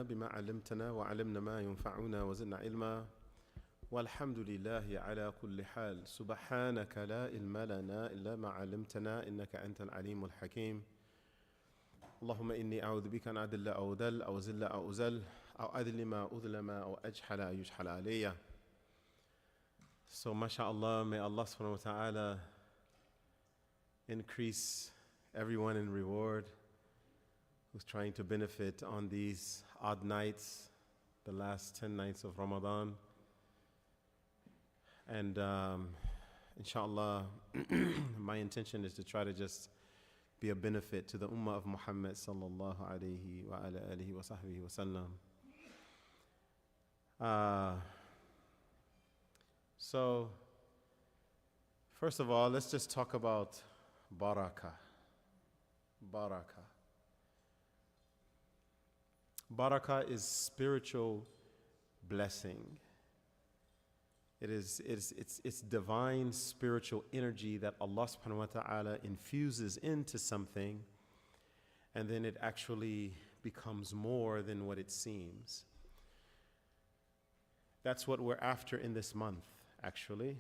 بما علمتنا وعلمنا ما ينفعنا وزدنا علما والحمد لله على كل حال سبحانك لا علم لنا إلا ما علمتنا إنك أنت العليم الحكيم اللهم إني أعوذ بك أن أدل أو أدل أو زل أو أزل أو أذلم أو أظلم أو أجحل أو يجحل علي. So mashallah, may Allah subhanahu wa ta'ala increase everyone in reward who's trying to benefit on these odd nights, the last 10 nights of Ramadan. And inshallah, my intention is to try to just be a benefit to the ummah of Muhammad sallallahu alayhi wa ala alihi wa sahbihi wa sallam. So, first of all, let's just talk about barakah. Barakah. Barakah is spiritual blessing. It's divine spiritual energy that Allah subhanahu wa ta'ala infuses into something, and then it actually becomes more than what it seems. That's what we're after in this month, actually.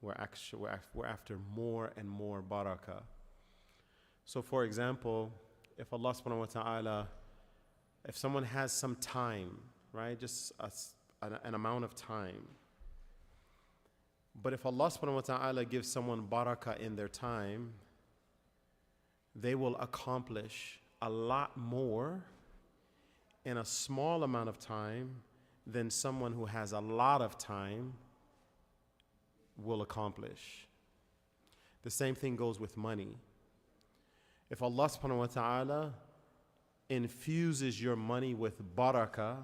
We're after more and more barakah. So for example, if Allah subhanahu wa ta'ala, if someone has some time, right, just an amount of time, but if Allah subhanahu wa ta'ala gives someone barakah in their time, they will accomplish a lot more in a small amount of time than someone who has a lot of time will accomplish. The same thing goes with money. If Allah subhanahu wa ta'ala infuses your money with barakah,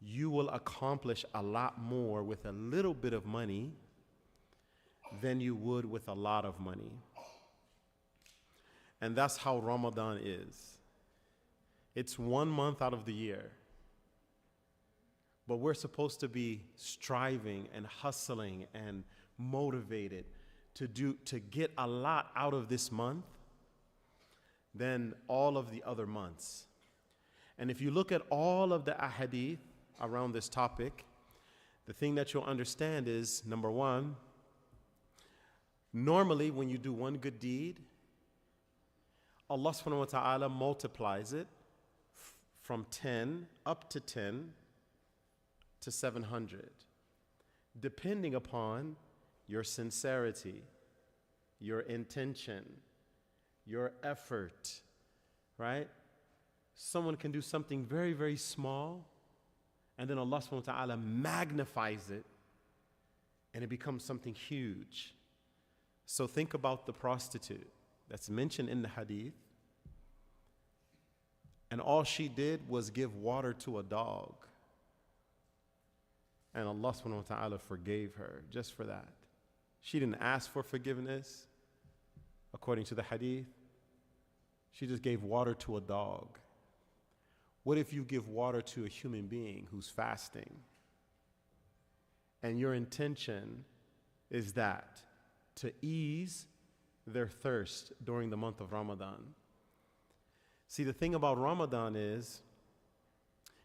you will accomplish a lot more with a little bit of money than you would with a lot of money. And that's how Ramadan is. It's 1 month out of the year. But we're supposed to be striving and hustling and motivated to get a lot out of this month than all of the other months. And if you look at all of the ahadith around this topic, the thing that you'll understand is, number one, normally when you do one good deed, Allah subhanahu wa ta'ala multiplies it from 10 up to 10 to 700, depending upon your sincerity, your intention, your effort, right? Someone can do something very, very small, and then Allah subhanahu wa ta'ala magnifies it, and it becomes something huge. So think about the prostitute that's mentioned in the hadith, and all she did was give water to a dog. And Allah subhanahu wa ta'ala forgave her just for that. She didn't ask for forgiveness, according to the hadith. She just gave water to a dog. What if you give water to a human being who's fasting, and your intention is that to ease their thirst during the month of Ramadan? See, the thing about Ramadan is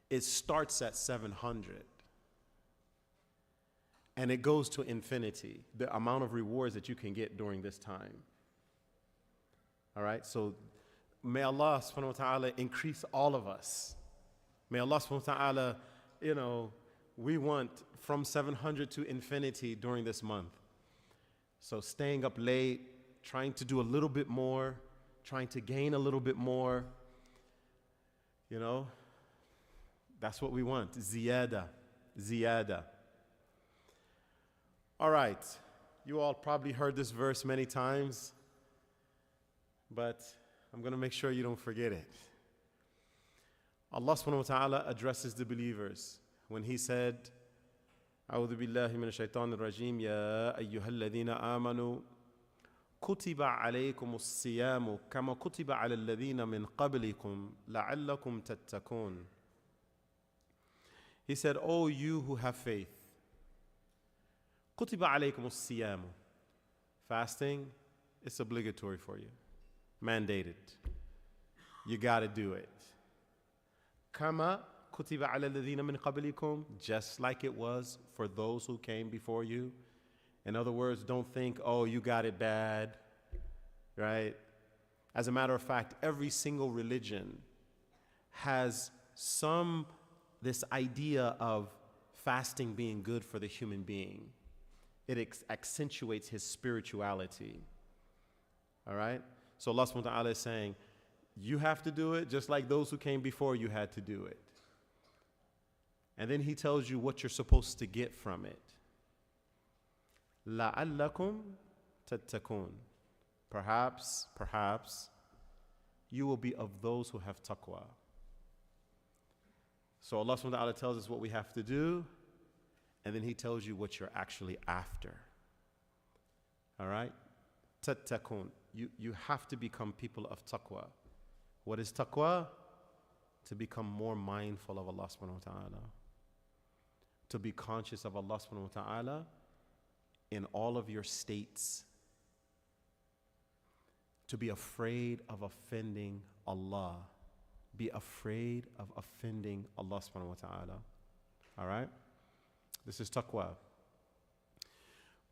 it starts at 700. And it goes to infinity, the amount of rewards that you can get during this time. All right? So may Allah subhanahu wa ta'ala increase all of us. May Allah subhanahu wa ta'ala, we want from 700 to infinity during this month. So staying up late, trying to do a little bit more, trying to gain a little bit more, that's what we want. Ziyada. All right, you all probably heard this verse many times, but I'm going to make sure you don't forget it. Allah subhanahu wa ta'ala addresses the believers when He said, أعوذ بالله من الشيطان الرجيم يا أيها الذين آمنوا كتب عليكم الصيام كما كتب على الذين من قبلكم لعلكم تتقون. He said, "O you who have faith, كتب عليكم الصيام." Fasting, it's obligatory for you. Mandated. You got to do it. كَمَا كُتِبَ عَلَى الَّذِينَ مِنْ قَبْلِكُمْ, just like it was for those who came before you. In other words, don't think, oh, you got it bad, right? As a matter of fact, every single religion has this idea of fasting being good for the human being. It accentuates his spirituality. All right? So Allah subhanahu wa ta'ala is saying, you have to do it just like those who came before you had to do it. And then he tells you what you're supposed to get from it. لَعَلَّكُمْ تَتَّقُونَ. Perhaps you will be of those who have taqwa. So Allah subhanahu wa ta'ala tells us what we have to do, and then he tells you what you're actually after. All right? Tattaqun. You have to become people of taqwa. What is taqwa? To become more mindful of Allah subhanahu wa ta'ala. To be conscious of Allah subhanahu wa ta'ala in all of your states. To be afraid of offending Allah. Be afraid of offending Allah subhanahu wa ta'ala. All right? This is taqwa.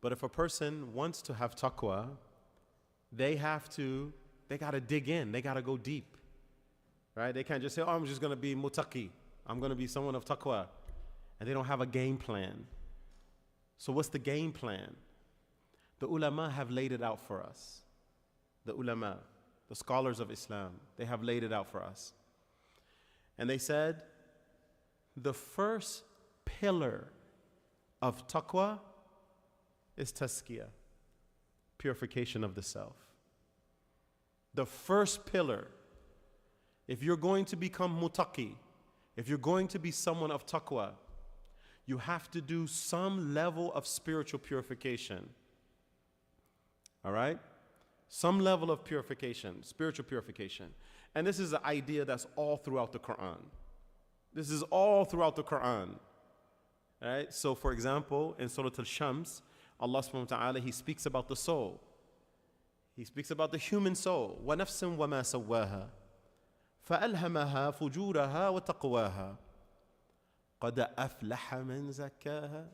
But if a person wants to have taqwa, they got to dig in. They got to go deep. Right? They can't just say, oh, I'm just going to be muttaqi. I'm going to be someone of taqwa. And they don't have a game plan. So what's the game plan? The ulama have laid it out for us. The ulama, the scholars of Islam, they have laid it out for us. And they said, the first pillar of taqwa is tazkiyah, purification of the self. The first pillar, if you're going to become muttaqi, if you're going to be someone of taqwa, you have to do some level of spiritual purification. All right? Some level of purification, spiritual purification. And this is an idea that's all throughout the Quran. This is all throughout the Quran. All right? So, for example, in Surah Al-Shams, Allah subhanahu wa ta'ala, he speaks about the soul. He speaks about the human soul. وَنَفْسٍ وَمَا سَوَّاهَا فَأَلْهَمَهَا فُجُورَهَا وَتَقْوَاهَا قَدْ أَفْلَحَ مَنْ زَكَّاهَا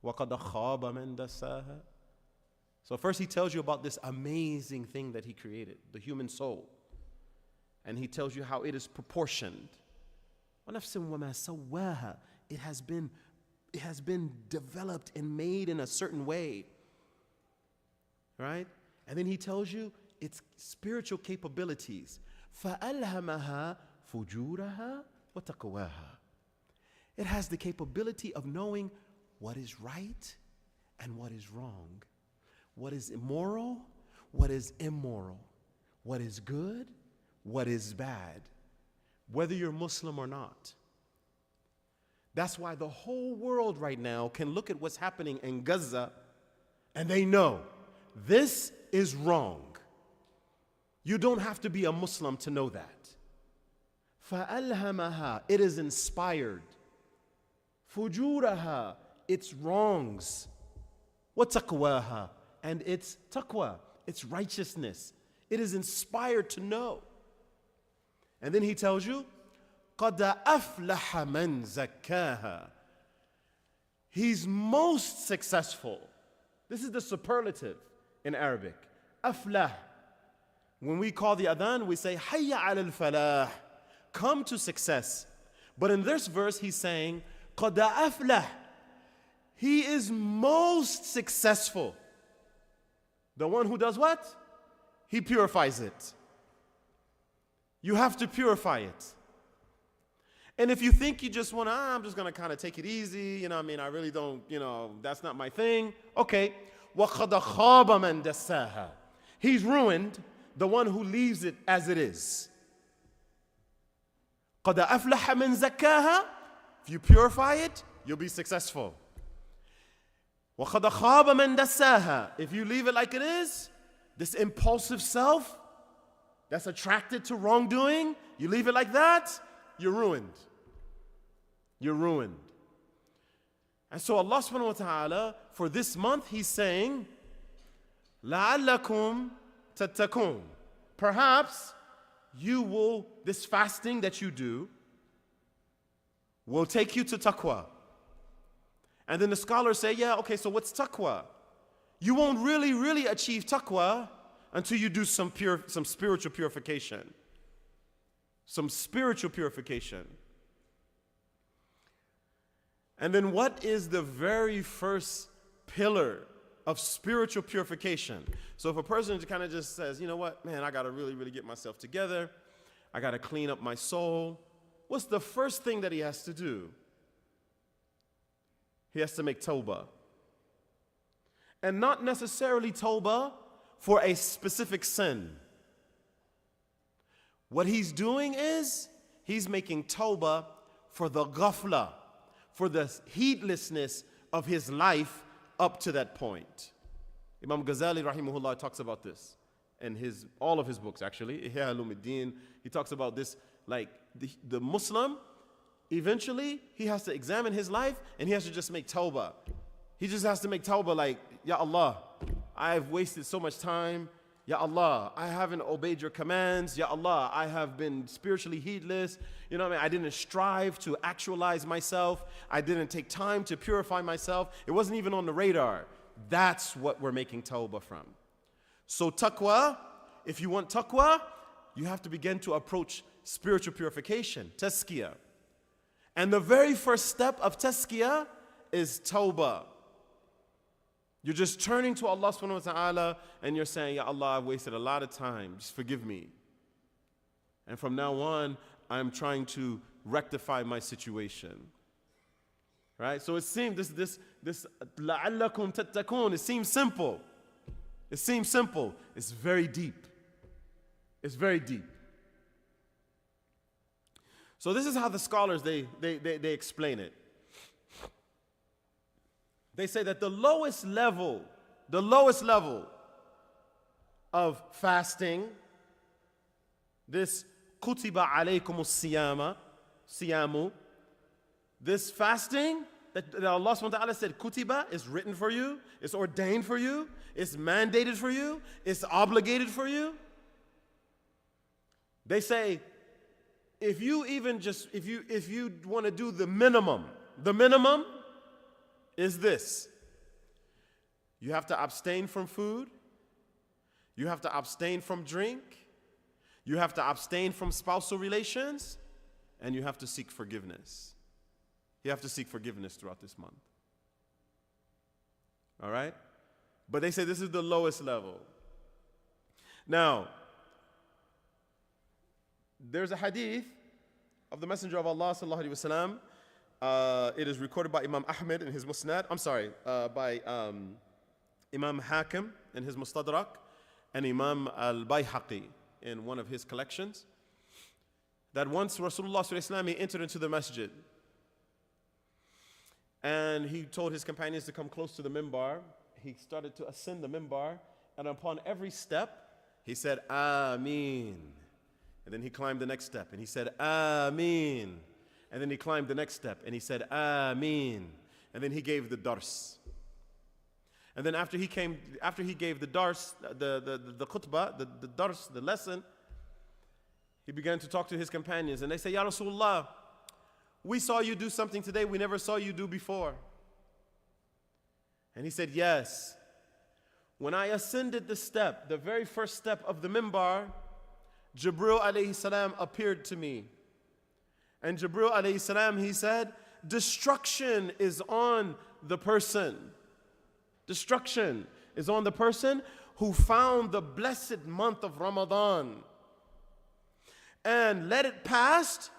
وَقَدْ خَابَ مَنْ دَسَّاهَا. So first he tells you about this amazing thing that he created, the human soul. And he tells you how it is proportioned. وَنَفْسٍ وَمَا سَوَّاهَا. It has been developed and made in a certain way. Right? And then he tells you its spiritual capabilities. فَأَلْهَمَهَا فُجُورَهَا وَتَقْوَاهَا. It has the capability of knowing what is right and what is wrong. What is immoral, what is immoral. What is good, what is bad. Whether you're Muslim or not. That's why the whole world right now can look at what's happening in Gaza and they know this is wrong. You don't have to be a Muslim to know that. فَأَلْهَمَهَا. It is inspired. فُجُورَهَا. Its wrongs. وَتَقْوَاهَا. And its taqwa, its righteousness. It is inspired to know. And then he tells you, قَدْ أَفْلَحَ مَنْ زَكَّاهَا. He's most successful. This is the superlative in Arabic. أفلح. When we call the adhan, we say, حَيَّ عَلَى الْفَلَاحِ. Come to success. But in this verse, he's saying, قَدْ أَفْلَحَ. He is most successful. The one who does what? He purifies it. You have to purify it. And if you think you just want to, I'm just going to kind of take it easy, you know what I mean, I really don't, that's not my thing. Okay. وَقَدْ خَابَ مَنْ دَسَّاهَا. He's ruined the one who leaves it as it is. قَدْ أَفْلَحَ مَنْ زَكَّاهَا. If you purify it, you'll be successful. وَقَدْ خَابَ مَنْ دَسَّاهَا. If you leave it like it is, this impulsive self that's attracted to wrongdoing, you leave it like that, you're ruined. You're ruined. And so Allah subhanahu wa ta'ala, for this month, He's saying, لَعَلَّكُمْ تَتَّقُونَ. Perhaps you will, this fasting that you do, will take you to taqwa. And then the scholars say, yeah, okay, so what's taqwa? You won't really achieve taqwa until you do some spiritual purification. Some spiritual purification. And then what is the very first pillar of spiritual purification? So if a person kind of just says, you know what, man, I got to really get myself together. I got to clean up my soul. What's the first thing that he has to do? He has to make tawbah. And not necessarily tawbah for a specific sin. What he's doing is, he's making tawbah for the ghafla, for the heedlessness of his life up to that point. Imam Ghazali rahimahullah talks about this in all of his books actually. Ihya Ulumuddin, he talks about this, like the Muslim, eventually he has to examine his life and he has to just make tawbah. He just has to make tawbah like, Ya Allah, I've wasted so much time. Ya Allah, I haven't obeyed your commands. Ya Allah, I have been spiritually heedless. You know what I mean? I didn't strive to actualize myself. I didn't take time to purify myself. It wasn't even on the radar. That's what we're making tawbah from. So taqwa, if you want taqwa, you have to begin to approach spiritual purification, tazkiyah. And the very first step of tazkiyah is tawbah. You're just turning to Allah subhanahu wa ta'ala and you're saying, Ya Allah, I've wasted a lot of time. Just forgive me. And from now on, I'm trying to rectify my situation. Right? So it seems this لَعَلَّكُمْ تَتَّقُونَ, it seems simple. It seems simple. It's very deep. It's very deep. So this is how the scholars, they explain it. They say that the lowest level of fasting, this kutiba alaykum siyamu, this fasting that Allah subhanahu wa ta'ala said kutiba is written for you, it's ordained for you, it's mandated for you, it's obligated for you. They say if you want to do the minimum is this. You have to abstain from food. You have to abstain from drink. You have to abstain from spousal relations. And you have to seek forgiveness. You have to seek forgiveness throughout this month. All right? But they say this is the lowest level. Now, there's a hadith of the Messenger of Allah sallallahu alaihi wasallam. It is recorded by Imam Ahmed in his Musnad. By Imam Hakim in his Mustadrak and Imam al-Bayhaqi in one of his collections. That once Rasulullah sallallahu alaihi wasallam, he entered into the masjid and he told his companions to come close to the minbar. He started to ascend the minbar, and upon every step he said Ameen, and then he climbed the next step and he said Ameen. And then he climbed the next step and he said, Ameen. And then he gave the dars. And then after he gave the dars, the khutbah, the dars, the lesson, he began to talk to his companions. And they say, Ya Rasulullah, we saw you do something today we never saw you do before. And he said, yes. When I ascended the step, the very first step of the minbar, Jibril alayhi salam appeared to me. And Jibril alayhi salam, he said, destruction is on the person. Destruction is on the person who found the blessed month of Ramadan and let it pass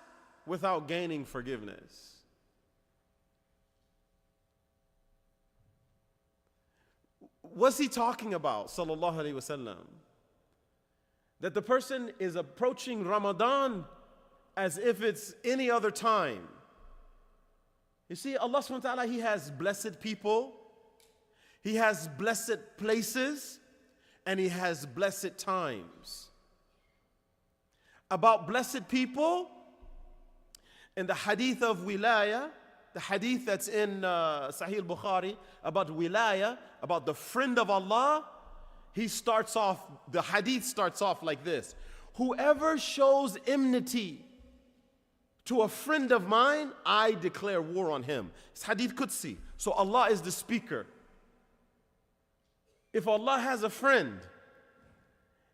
without gaining forgiveness. What's he talking about, sallallahu alayhi wasallam? That the person is approaching Ramadan as if it's any other time. You see, Allah subhanahu wa ta'ala, He has blessed people, He has blessed places, and He has blessed times. About blessed people, in the hadith of wilayah, the hadith that's in Sahih al-Bukhari, about wilayah, about the friend of Allah, the hadith starts off like this. Whoever shows enmity to a friend of mine, I declare war on him. It's Hadith Qudsi. So Allah is the speaker. If Allah has a friend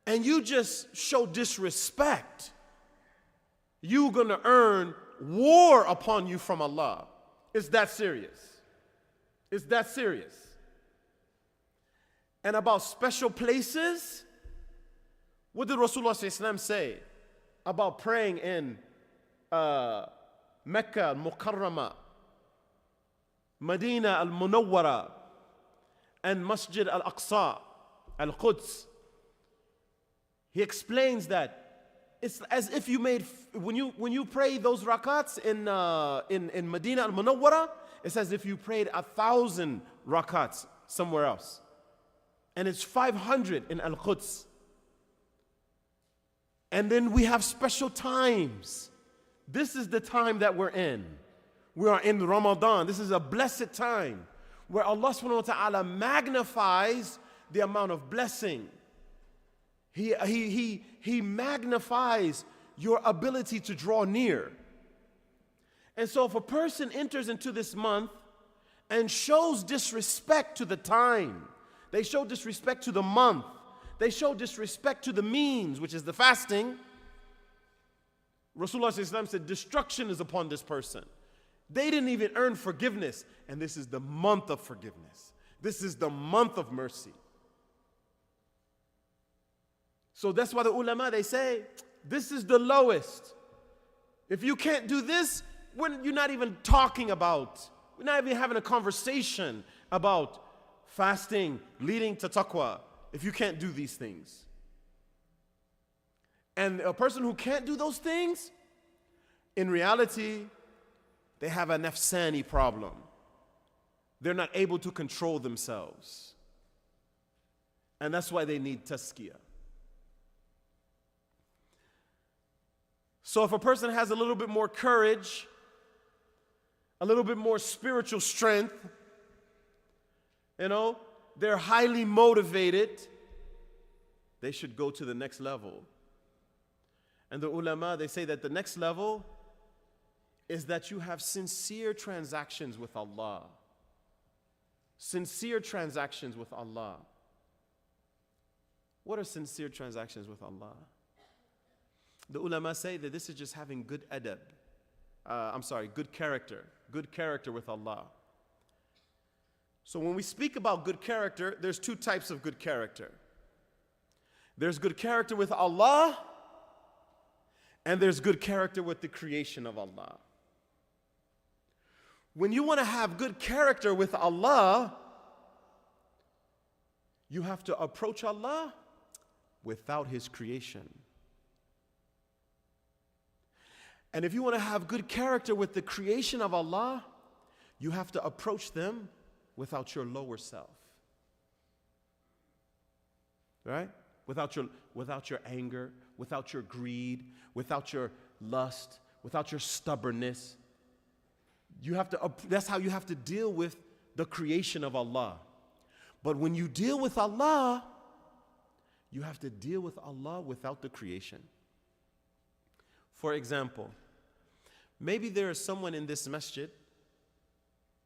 and you just show disrespect, you're going to earn war upon you from Allah. It's that serious. It's that serious. And about special places, what did Rasulullah ﷺ say about praying in Mecca al-Mukarramah, Medina al-Munawwara, and Masjid al-Aqsa, al-Quds? He explains that it's as if you made, when you pray those rakats in Medina al-Munawwara, it's as if you prayed 1,000 rakats somewhere else. And it's 500 in al-Quds. And then we have special times. This is the time that we're in. We are in Ramadan. This is a blessed time where Allah subhanahu wa ta'ala magnifies the amount of blessing. He magnifies your ability to draw near. And so if a person enters into this month and shows disrespect to the time, they show disrespect to the month, they show disrespect to the means, which is the fasting, Rasulullah ﷺ said, destruction is upon this person. They didn't even earn forgiveness. And this is the month of forgiveness. This is the month of mercy. So that's why the ulama, they say, this is the lowest. If you can't do this, when you're not even talking about, we're not even having a conversation about fasting leading to taqwa, if you can't do these things. And a person who can't do those things, in reality, they have a nafsani problem. They're not able to control themselves. And that's why they need tazkiyah. So if a person has a little bit more courage, a little bit more spiritual strength, they're highly motivated, they should go to the next level. And the ulama, they say that the next level is that you have sincere transactions with Allah. Sincere transactions with Allah. What are sincere transactions with Allah? The ulama say that this is just having good adab. Good character. Good character with Allah. So when we speak about good character, there's two types of good character. There's good character with Allah, and there's good character with the creation of Allah. When you want to have good character with Allah, you have to approach Allah without His creation. And if you want to have good character with the creation of Allah, you have to approach them without your lower self. Right? Without your anger, without your greed, without your lust, without your stubbornness. That's how you have to deal with the creation of Allah. But when you deal with Allah, you have to deal with Allah without the creation. For example, maybe there is someone in this masjid,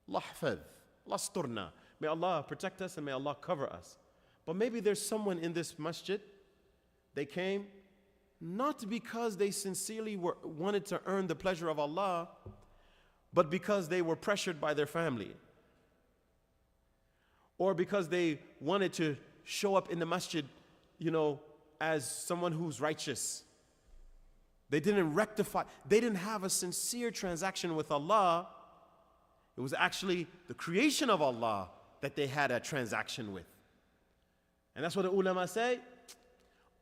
Allah hafadh, Allah asturna, may Allah protect us and may Allah cover us. But maybe there's someone in this masjid, they came not because they sincerely wanted to earn the pleasure of Allah, but because they were pressured by their family. Or because they wanted to show up in the masjid, as someone who's righteous. They didn't have a sincere transaction with Allah. It was actually the creation of Allah that they had a transaction with. And that's what the ulama say.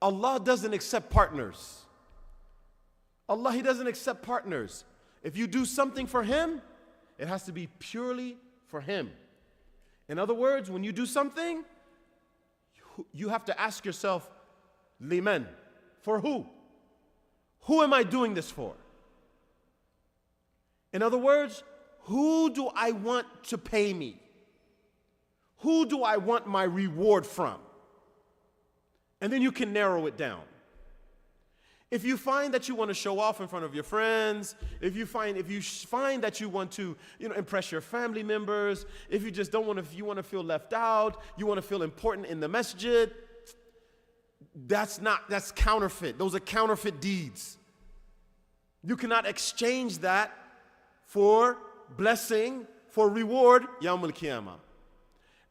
Allah doesn't accept partners. He doesn't accept partners. If you do something for Him, it has to be purely for Him. In other words, when you do something, you have to ask yourself, liman, for who? Who am I doing this for? In other words, who do I want to pay me? Who do I want my reward from? And then you can narrow it down. If you find that you want to show off in front of your friends, if you find that you want to, impress your family members, if you just don't want to, if you want to feel left out, you want to feel important in the masjid, that's counterfeit. Those are counterfeit deeds. You cannot exchange that for blessing, for reward, Yawm al-Qiyamah.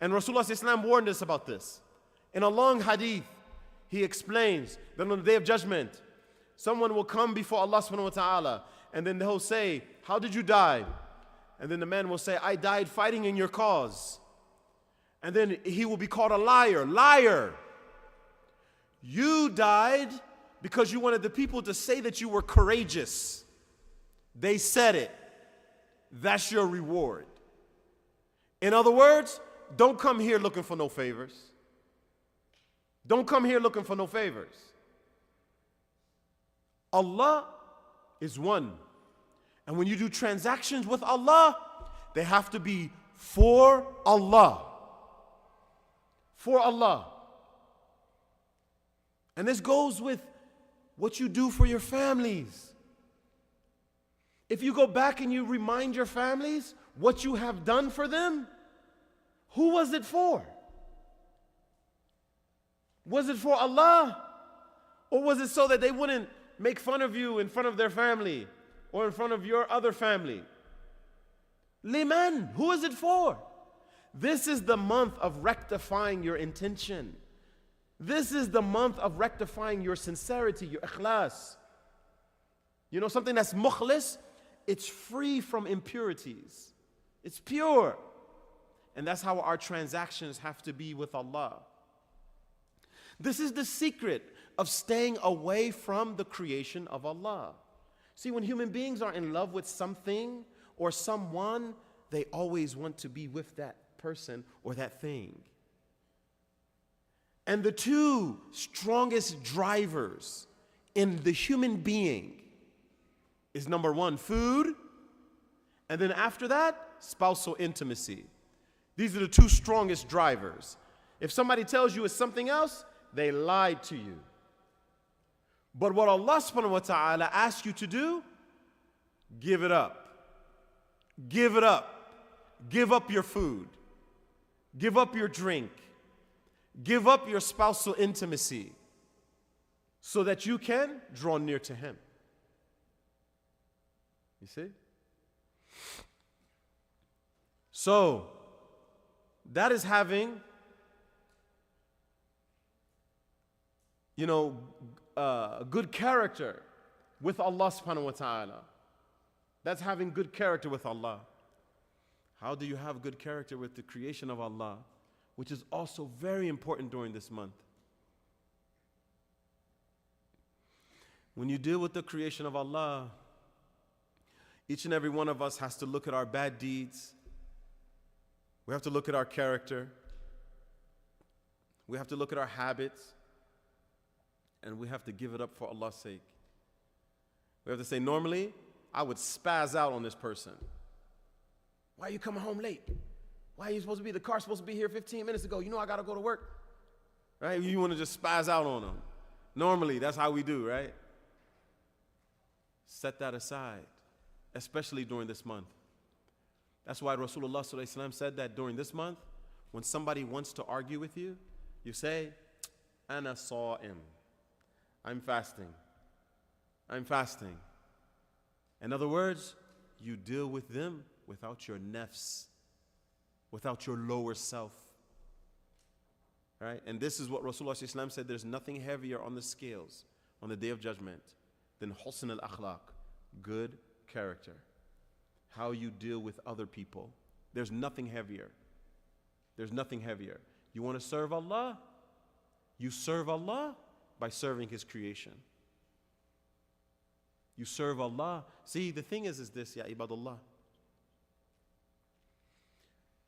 And Rasulullah ﷺ warned us about this. In a long hadith, he explains that on the Day of Judgment, someone will come before Allah subhanahu wa ta'ala, and then they'll say, how did you die? And then the man will say, I died fighting in your cause. And then he will be called a liar. Liar! You died because you wanted the people to say that you were courageous. They said it. That's your reward. In other words, don't come here looking for no favors. Don't come here looking for no favors. Allah is one. And when you do transactions with Allah, they have to be for Allah. For Allah. And this goes with what you do for your families. If you go back and you remind your families what you have done for them, who was it for? Was it for Allah? Or was it so that they wouldn't make fun of you in front of their family or in front of your other family? Liman, who is it for? This is the month of rectifying your intention. This is the month of rectifying your sincerity, your ikhlas. You know something that's mukhlis? It's free from impurities. It's pure. And that's how our transactions have to be with Allah. This is the secret of staying away from the creation of Allah. See, when human beings are in love with something or someone, they always want to be with that person or that thing. And the two strongest drivers in the human being is number one, food, and then after that, spousal intimacy. These are the two strongest drivers. If somebody tells you it's something else, they lied to you. But what Allah subhanahu wa ta'ala asks you to do, give it up. Give it up. Give up your food. Give up your drink. Give up your spousal intimacy so that you can draw near to Him. You see? So, that is having, good character with Allah subhanahu wa ta'ala. That's having good character with Allah. How do you have good character with the creation of Allah, which is also very important during this month? When you deal with the creation of Allah, each and every one of us has to look at our bad deeds. We have to look at our character. We have to look at our habits. And we have to give it up for Allah's sake. We have to say, normally, I would spaz out on this person. Why are you coming home late? Why are you supposed to be? The car's supposed to be here 15 minutes ago. You know I got to go to work. Right? You want to just spaz out on them. Normally, that's how we do, right? Set that aside, especially during this month. That's why Rasulullah ﷺ said that during this month, when somebody wants to argue with you, you say, Ana sa'im. I'm fasting. I'm fasting. In other words, you deal with them without your nafs, without your lower self. Right? And this is what Rasulullah ﷺ said, there's nothing heavier on the scales on the Day of Judgment than husn al-akhlaq, good character. How you deal with other people. There's nothing heavier. There's nothing heavier. You want to serve Allah? You serve Allah by serving His creation. You serve Allah. See, the thing is this, ya ibadullah.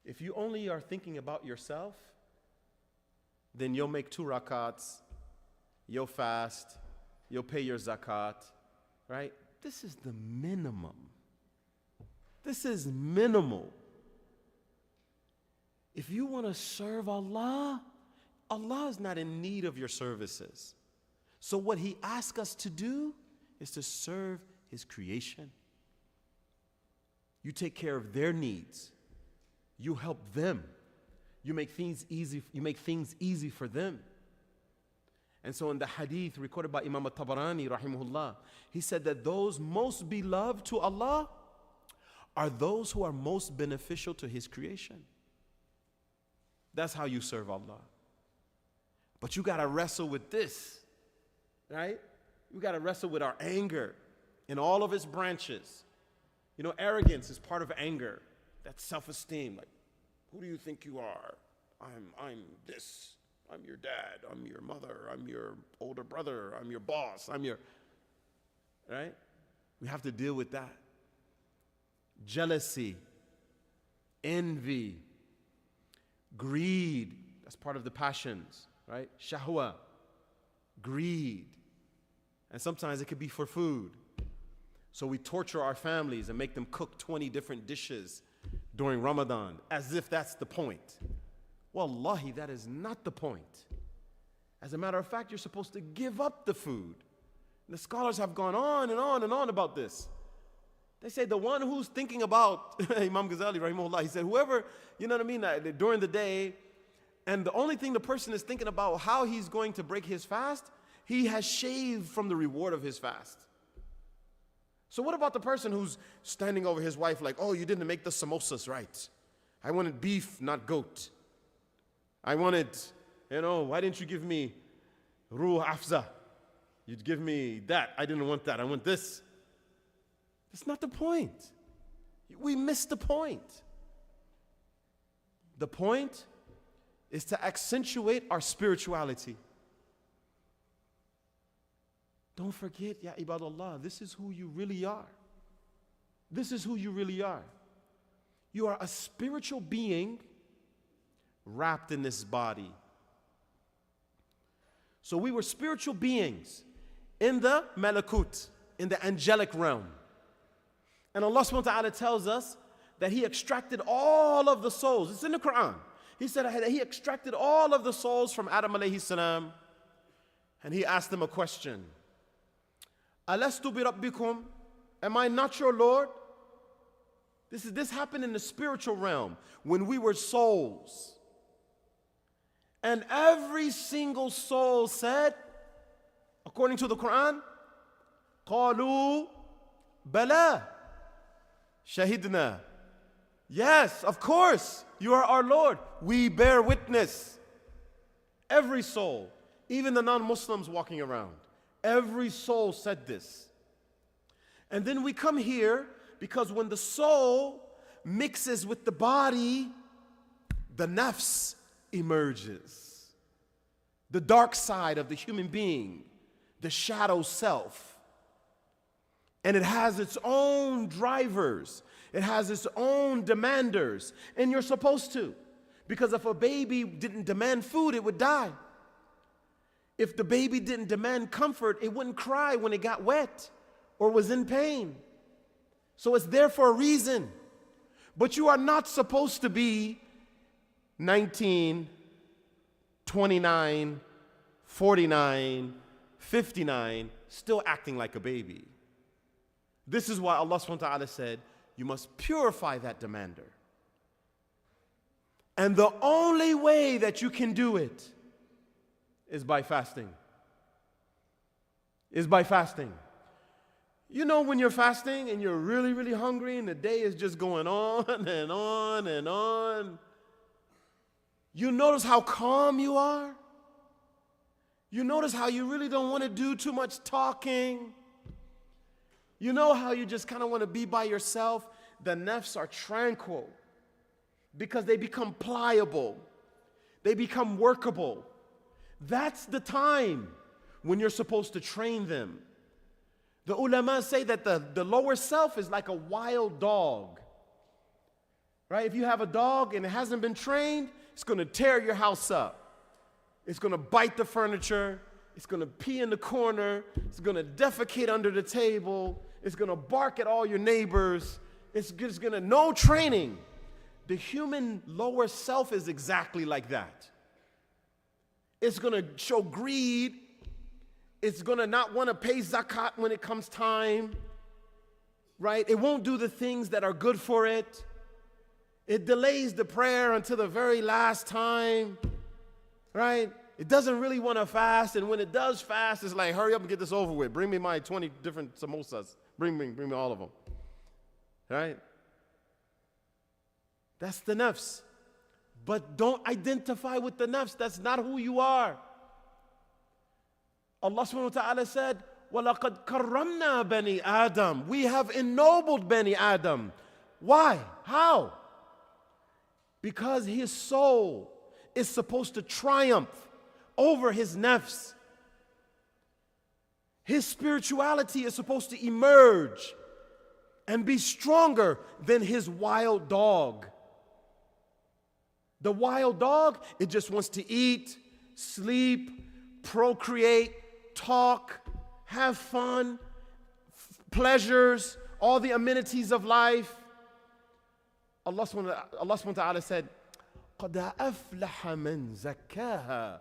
If you only are thinking about yourself, then you'll make 2 rakats, you'll fast, you'll pay your zakat, right? This is the minimum. This is minimal. If you want to serve Allah, Allah is not in need of your services. So what he asks us to do is to serve his creation. You take care of their needs. You help them. You make things easy for them. And so in the hadith recorded by Imam Tabari, rahimahullah, he said that those most beloved to Allah are those who are most beneficial to his creation. That's how you serve Allah. But you got to wrestle with this, right? You got to wrestle with our anger in all of its branches. You know, arrogance is part of anger. That's self-esteem. Like, who do you think you are? I'm this. I'm your dad. I'm your mother. I'm your older brother. I'm your boss. Right? We have to deal with that. Jealousy, envy, greed. That's part of the passions, right? Shahwa, greed. And sometimes it could be for food. So we torture our families and make them cook 20 different dishes during Ramadan as if that's the point. Wallahi, that is not the point. As a matter of fact, you're supposed to give up the food. And the scholars have gone on and on and on about this. They say the one who's thinking about, Imam Ghazali, rahimahullah, he said, whoever, you know what I mean, during the day, and the only thing the person is thinking about how he's going to break his fast, he has shaved from the reward of his fast. So what about the person who's standing over his wife like, oh, you didn't make the samosas right. I wanted beef, not goat. I wanted, why didn't you give me ruh afza? You'd give me that. I didn't want that. I want this. That's not the point. We missed the point. The point is to accentuate our spirituality. Don't forget, ya ibadallah, this is who you really are. This is who you really are. You are a spiritual being wrapped in this body. So we were spiritual beings in the malakut, in the angelic realm. And Allah subhanahu wa ta'ala tells us that He extracted all of the souls. It's in the Quran. He said that He extracted all of the souls from Adam alayhi salam, and He asked them a question. Alastu bi rabbikum? Am I not your Lord? This happened in the spiritual realm when we were souls. And every single soul said, according to the Quran, قَالُوا بَلَا شَهِدْنَا. Yes, of course, you are our Lord. We bear witness. Every soul, even the non-Muslims walking around, every soul said this. And then we come here because when the soul mixes with the body, the nafs emerges. The dark side of the human being, the shadow self. And it has its own drivers. It has its own demanders. And you're supposed to. Because if a baby didn't demand food, it would die. If the baby didn't demand comfort, it wouldn't cry when it got wet or was in pain. So it's there for a reason. But you are not supposed to be 19, 29, 49, 59, still acting like a baby. This is why Allah subhanahu wa ta'ala said, you must purify that demander. And the only way that you can do it is by fasting. Is by fasting. You know when you're fasting and you're really, really hungry and the day is just going on and on and on, you notice how calm you are? You notice how you really don't want to do too much talking? You know how you just kind of want to be by yourself? The nafs are tranquil because they become pliable. They become workable. That's the time when you're supposed to train them. The ulama say that the lower self is like a wild dog. Right? If you have a dog and it hasn't been trained, it's going to tear your house up. It's going to bite the furniture. It's going to pee in the corner. It's going to defecate under the table. It's going to bark at all your neighbors. It's just going to, no training. The human lower self is exactly like that. It's going to show greed. It's going to not want to pay zakat when it comes time, right? It won't do the things that are good for it. It delays the prayer until the very last time, right? It doesn't really want to fast, and when it does fast, it's like, hurry up and get this over with. Bring me my 20 different samosas. Bring me all of them, right? That's the nafs. But don't identify with the nafs. That's not who you are. Allah subhanahu wa ta'ala said, وَلَقَدْ كَرَّمْنَا بَنِي Adam. We have ennobled Bani Adam. Why? How? Because his soul is supposed to triumph over his nafs. His spirituality is supposed to emerge and be stronger than his wild dog. The wild dog, it just wants to eat, sleep, procreate, talk, have fun, pleasures, all the amenities of life. Allah subhanahu wa ta'ala said, قَدْ أَفْلَحَ مَنْ زَكَّاهَا.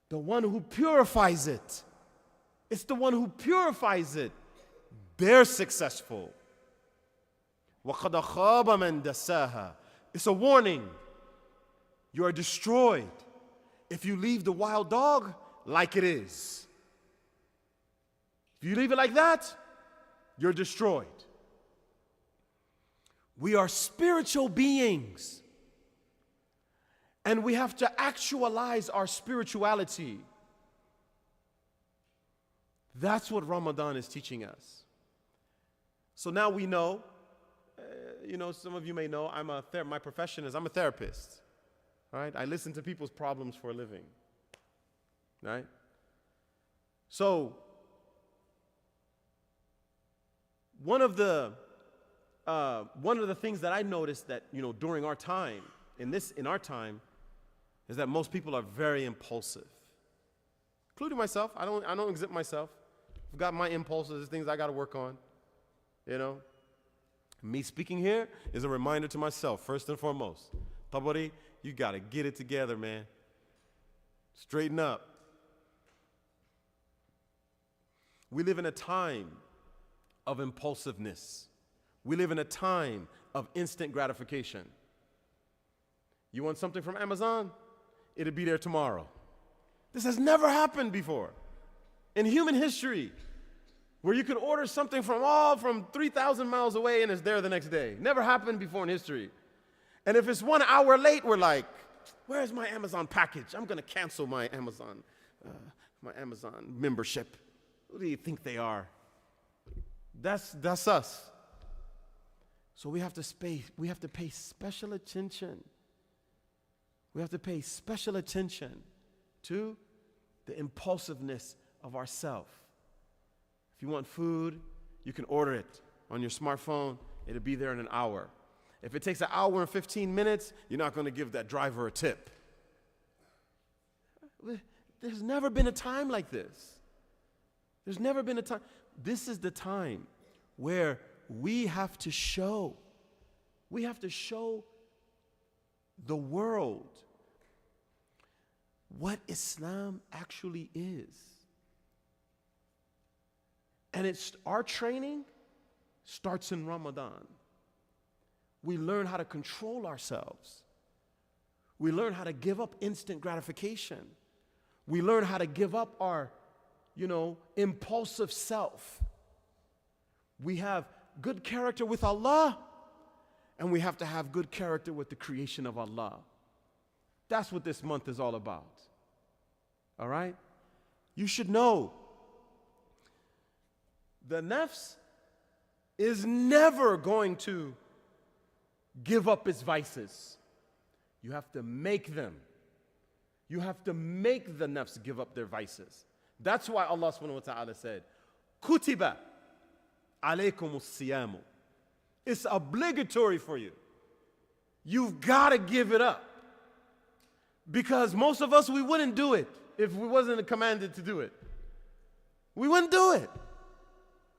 The one who purifies it. It's the one who purifies it. They're successful. وَقَدْ خَابَ مَنْ دَسَّاهَا. It's a warning. You are destroyed if you leave the wild dog like it is. If you leave it like that, you're destroyed. We are spiritual beings. And we have to actualize our spirituality. That's what Ramadan is teaching us. So now we know, some of you may know, my profession is I'm a therapist. Right? I listen to people's problems for a living. Right? So, one of the things that I noticed that, during our time, in our time, is that most people are very impulsive. Including myself. I don't exempt myself. I've got my impulses, there's things I got to work on. Me speaking here is a reminder to myself, first and foremost. Tabari, you got to get it together, man. Straighten up. We live in a time of impulsiveness. We live in a time of instant gratification. You want something from Amazon? It'll be there tomorrow. This has never happened before in human history, where you could order something from 3,000 miles away and it's there the next day. Never happened before in history. And if it's 1 hour late, we're like, where's my Amazon package? I'm going to cancel my Amazon membership. Who do you think they are? That's us. So we have to pay special attention. We have to pay special attention to the impulsiveness of ourself. If you want food, you can order it on your smartphone. It'll be there in an hour. If it takes an hour and 15 minutes, you're not going to give that driver a tip. There's never been a time like this. There's never been a time. This is the time where we have to show the world what Islam actually is. And our training starts in Ramadan. We learn how to control ourselves. We learn how to give up instant gratification. We learn how to give up our, impulsive self. We have good character with Allah, and we have to have good character with the creation of Allah. That's what this month is all about. All right? You should know the nafs is never going to give up its vices. You have to make them. You have to make the nafs give up their vices. That's why Allah subhanahu wa ta'ala said, Kutiba alaykum as-siyamu. It's obligatory for you. You've got to give it up. Because most of us, we wouldn't do it if we wasn't commanded to do it. We wouldn't do it.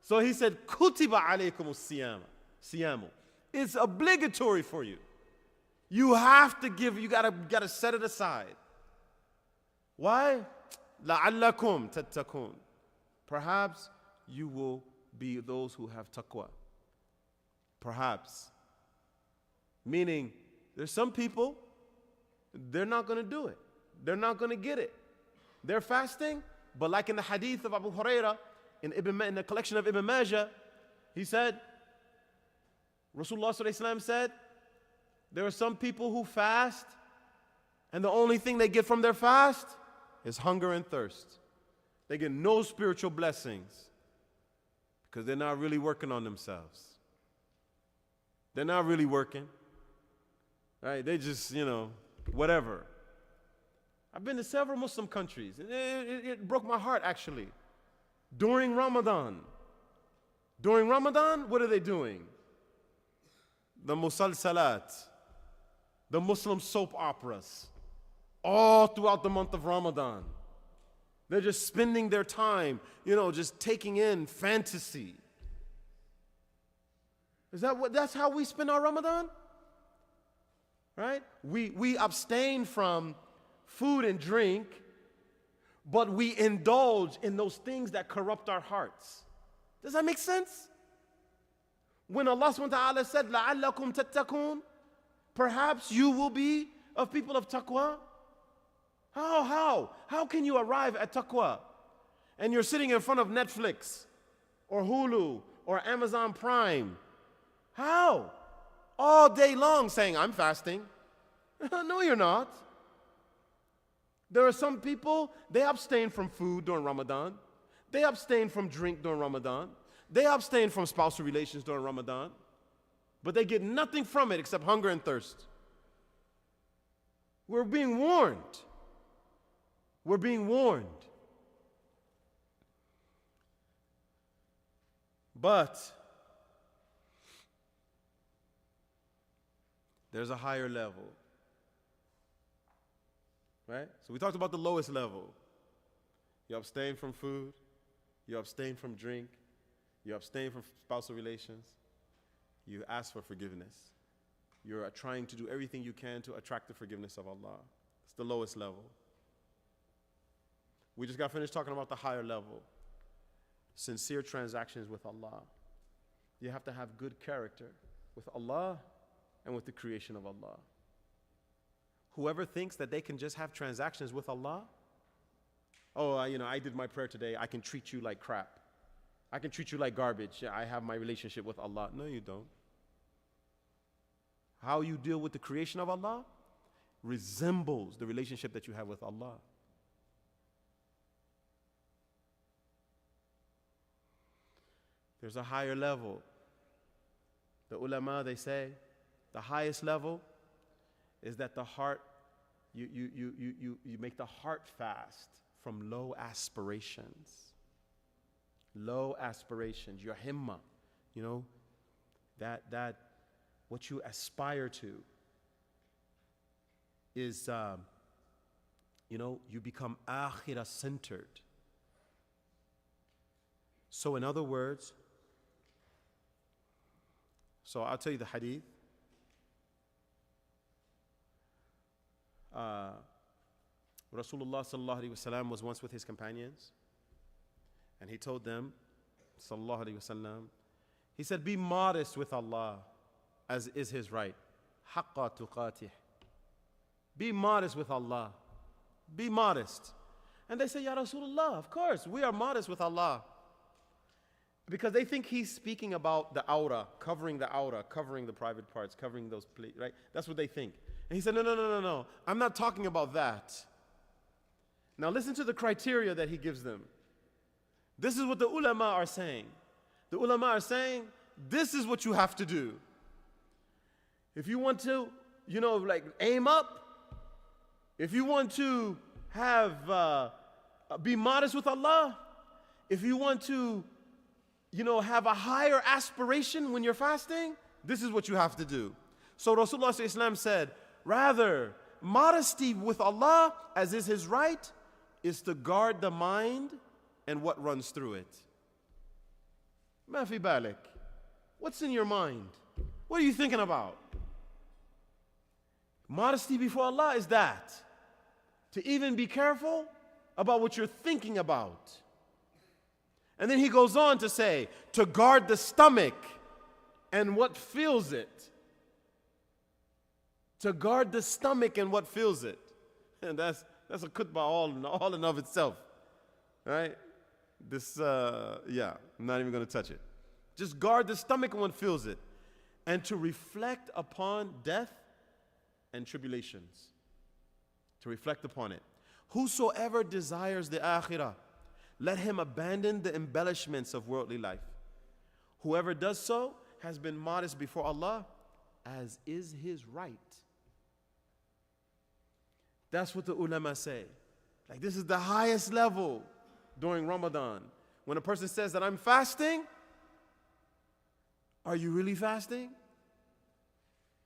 So he said, Kutiba alaykum as-siyamu. It's obligatory for you. You have to give, you gotta set it aside. Why? لَعَلَّكُمْ تَتَّقُونَ. Perhaps you will be those who have taqwa. Perhaps. Meaning, there's some people, they're not going to do it. They're not going to get it. They're fasting, but like in the hadith of Abu Huraira, in the collection of Ibn Majah, he said, Rasulullah ﷺ said, there are some people who fast, and the only thing they get from their fast is hunger and thirst. They get no spiritual blessings because they're not really working on themselves. They're not really working. Right? They just, whatever. I've been to several Muslim countries. It broke my heart, actually. During Ramadan. During Ramadan, what are they doing? The musalsalat, the Muslim soap operas, all throughout the month of Ramadan. They're just spending their time, just taking in fantasy. That's how we spend our Ramadan? Right? We abstain from food and drink, but we indulge in those things that corrupt our hearts. Does that make sense? When Allah subhanahu wa ta'ala said, لَعَلَّكُمْ تَتَّقُونَ, perhaps you will be of people of taqwa. How can you arrive at taqwa? And you're sitting in front of Netflix or Hulu or Amazon Prime. How? All day long saying, I'm fasting. No, you're not. There are some people, they abstain from food during Ramadan. They abstain from drink during Ramadan. They abstain from spousal relations during Ramadan. But they get nothing from it except hunger and thirst. We're being warned. We're being warned. But there's a higher level. Right? So we talked about the lowest level. You abstain from food. You abstain from drink. You abstain from spousal relations. You ask for forgiveness. You're trying to do everything you can to attract the forgiveness of Allah. It's the lowest level. We just got finished talking about the higher level. Sincere transactions with Allah. You have to have good character with Allah and with the creation of Allah. Whoever thinks that they can just have transactions with Allah, I did my prayer today, I can treat you like crap. I can treat you like garbage. I have my relationship with Allah. No, you don't. How you deal with the creation of Allah resembles the relationship that you have with Allah. There's a higher level. The ulama, they say, the highest level is that the heart, you make the heart fast from low aspirations. Low aspirations, your himma, that what you aspire to is, you become akhirah centered. So in other words, I'll tell you the hadith. Rasulullah sallallahu alaihi wasallam was once with his companions, and he told them, sallallahu alaihi wasallam, he said, be modest with Allah as is his right. Haqqa tuqatih. Be modest with Allah. Be modest. And they say, Ya Rasulullah, of course, we are modest with Allah. Because they think he's speaking about the aura, covering the private parts, covering those places, right? That's what they think. And he said, no. I'm not talking about that. Now listen to the criteria that he gives them. This is what the ulama are saying. The ulama are saying, this is what you have to do. If you want to, aim up, if you want to be modest with Allah, if you want to, have a higher aspiration when you're fasting, this is what you have to do. So Rasulullah ﷺ said, rather, modesty with Allah, as is his right, is to guard the mind and what runs through it. Ma fi balik. What's in your mind? What are you thinking about? Modesty before Allah is that. To even be careful about what you're thinking about. And then he goes on to say, to guard the stomach and what fills it. To guard the stomach and what fills it. And that's a khutbah all in of itself. Right? This, I'm not even going to touch it. Just guard the stomach and what fills it. And to reflect upon death and tribulations. To reflect upon it. Whosoever desires the akhirah, let him abandon the embellishments of worldly life. Whoever does so has been modest before Allah, as is his right. That's what the ulama say. Like, this is the highest level during Ramadan. When a person says that I'm fasting, are you really fasting?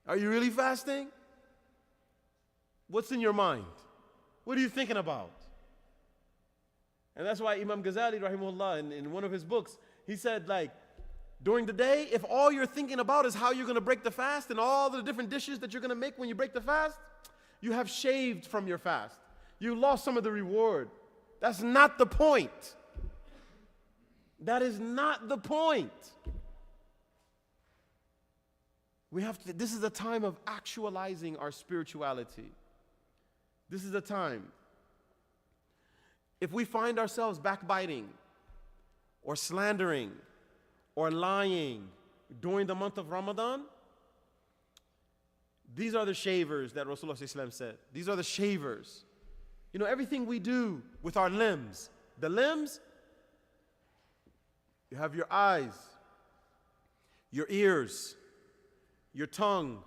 Are you really fasting? What's in your mind? What are you thinking about? And that's why Imam Ghazali, rahimahullah, in one of his books, he said, like, during the day, if all you're thinking about is how you're going to break the fast and all the different dishes that you're going to make when you break the fast, you have shaved from your fast. You lost some of the reward. That's not the point. That is not the point. This is a time of actualizing our spirituality. This is a time. If we find ourselves backbiting or slandering or lying during the month of Ramadan, these are the shavers that Rasulullah ﷺ said. These are the shavers. You know, everything we do with our limbs. The limbs, you have your eyes, your ears, your tongue,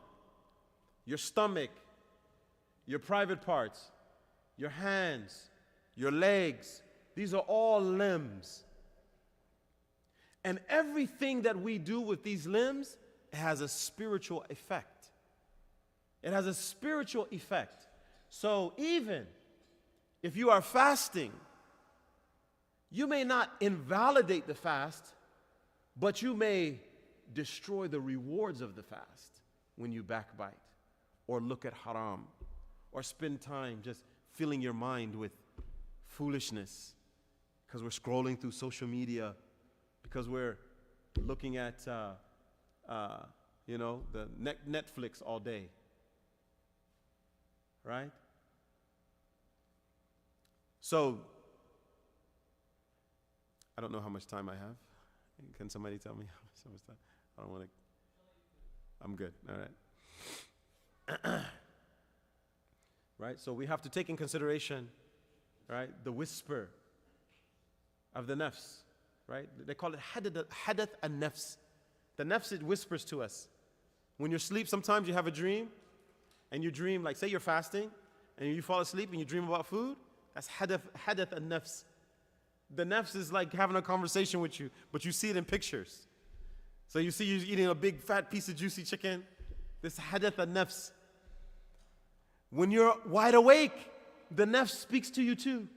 your stomach, your private parts, your hands, your legs. These are all limbs. And everything that we do with these limbs has a spiritual effect. It has a spiritual effect. So even if you are fasting, you may not invalidate the fast, but you may destroy the rewards of the fast when you backbite or look at haram or spend time just filling your mind with foolishness because we're scrolling through social media, because we're looking at the Netflix all day. Right? So, I don't know how much time I have. Can somebody tell me how much time? I don't want to. I'm good. All right. Right? So we have to take in consideration, right, the whisper of the nafs. Right? They call it hadath an-nafs. The nafs, it whispers to us. When you sleep, sometimes you have a dream, and you dream, like say you're fasting, and you fall asleep and you dream about food. That's hadath an-nafs. The nafs is like having a conversation with you, but you see it in pictures. So you see you eating a big fat piece of juicy chicken. This hadath an-nafs. When you're wide awake, the nafs speaks to you too.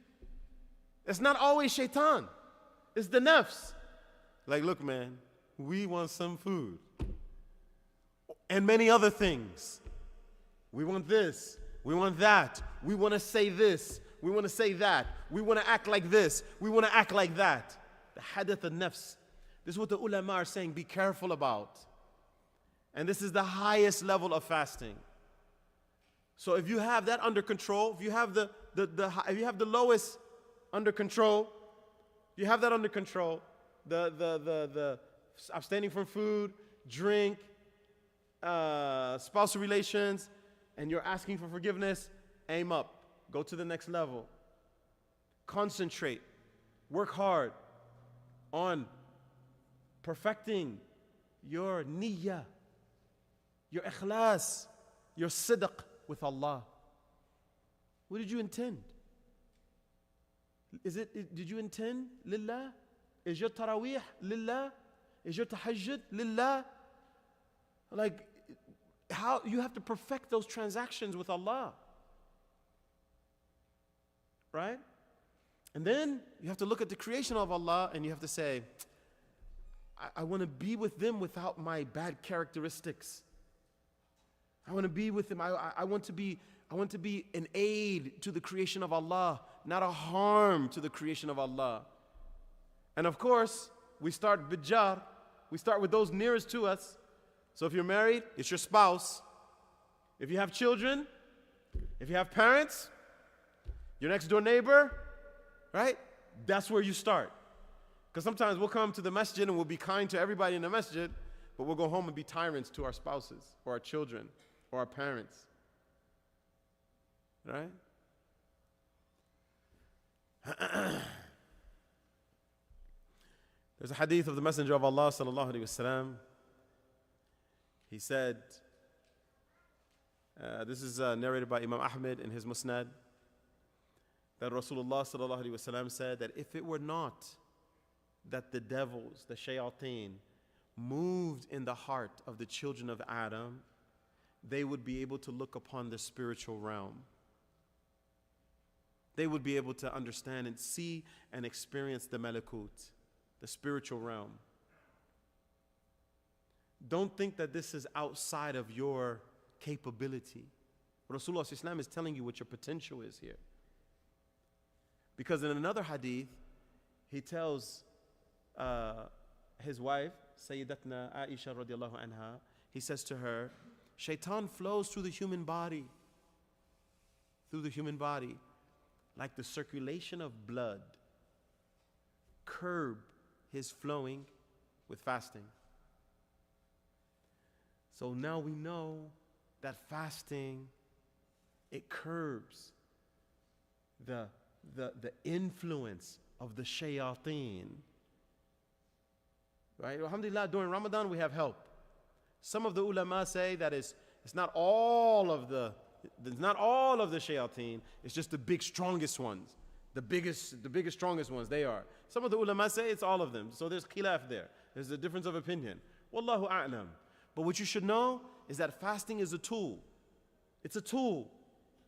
It's not always shaitan. It's the nafs. Like, look, man, we want some food. And many other things. We want this. We want that. We want to say this. We want to say that. We want to act like this. We want to act like that. The hadath an-nafs. This is what the ulama are saying, be careful about. And this is the highest level of fasting. So if you have that under control, if you have if you have the lowest under control, you have that under control, the abstaining from food, drink, spousal relations, and you're asking for forgiveness, aim up. Go to the next level. Concentrate. Work hard on perfecting your niyyah, your ikhlas, your sidq with Allah. What did you intend? Did you intend lillah? Is your taraweeh lillah? Is your tahajjud lillah? Like, how you have to perfect those transactions with Allah. Right? And then you have to look at the creation of Allah and you have to say, I want to be with them without my bad characteristics. I want to be with them. I want to I want to be an aid to the creation of Allah, not a harm to the creation of Allah. And of course, we start bijar. We start with those nearest to us. So if you're married, it's your spouse. If you have children, if you have parents, your next door neighbor, right? That's where you start. Because sometimes we'll come to the masjid and we'll be kind to everybody in the masjid, but we'll go home and be tyrants to our spouses or our children or our parents. Right? There's a hadith of the Messenger of Allah sallallahu alaihi wasallam. He said, this is narrated by Imam Ahmed in his Musnad, that Rasulullah sallallahu alaihi wasallam said that if it were not that the devils, the shayateen, moved in the heart of the children of Adam, they would be able to look upon the spiritual realm. They would be able to understand and see and experience the malakut, the spiritual realm. Don't think that this is outside of your capability. Rasulullah Islam is telling you what your potential is here. Because in another hadith, he tells his wife, Sayyidatna Aisha radiallahu anha, he says to her, Shaitan flows through the human body, like the circulation of blood. Curb his flowing with fasting. So now we know that fasting, it curbs the influence of the shayateen. Right? Alhamdulillah, during Ramadan we have help. Some of the ulama say that it's not all of the shayateen, it's just the big strongest ones. The biggest strongest ones, they are. Some of the ulama say it's all of them. So there's khilaf there. There's a difference of opinion. Wallahu a'lam. But what you should know is that fasting is a tool. It's a tool.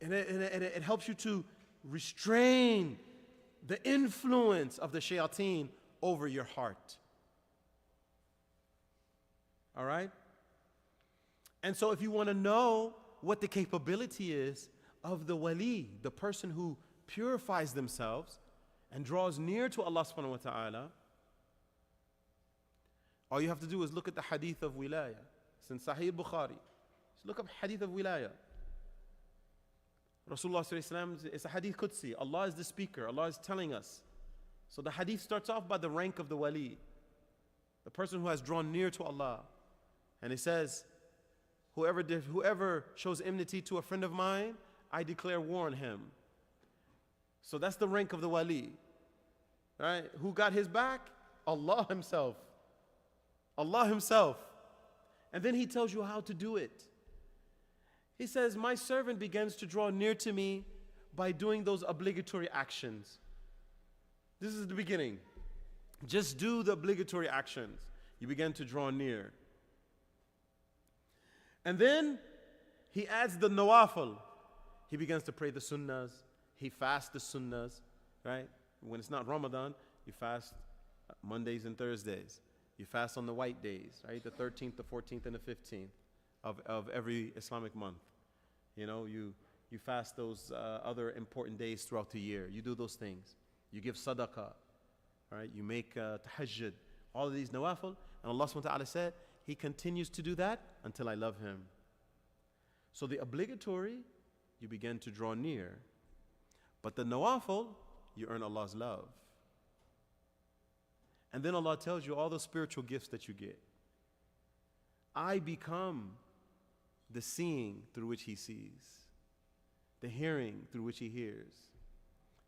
And it helps you to restrain the influence of the shayateen over your heart. All right? And so if you want to know what the capability is of the wali, the person who purifies themselves and draws near to Allah subhanahu wa ta'ala, all you have to do is look at the hadith of wilaya. It's in Sahih Bukhari. Just look up hadith of wilaya. Rasulullah sallallahu alaihi wasallam, it's a hadith Qudsi. Allah is the speaker. Allah is telling us. So the hadith starts off by the rank of the wali, the person who has drawn near to Allah. And it says, whoever shows enmity to a friend of mine, I declare war on him. So that's the rank of the wali. Right? Who got his back? Allah himself. Allah himself. And then he tells you how to do it. He says, my servant begins to draw near to me by doing those obligatory actions. This is the beginning. Just do the obligatory actions. You begin to draw near. And then he adds the nawafil. He begins to pray the sunnahs. He fasts the sunnahs, right? When it's not Ramadan, you fast Mondays and Thursdays. You fast on the white days, right? The 13th, the 14th, and the 15th of every Islamic month. You know, you fast those other important days throughout the year. You do those things. You give sadaqah, right? You make tahajjud. All of these nawafil. And Allah subhanahu wa ta'ala said, He continues to do that until I love Him. So the obligatory, you begin to draw near. But the nawafil, you earn Allah's love. And then Allah tells you all the spiritual gifts that you get. I become the seeing through which He sees, the hearing through which He hears,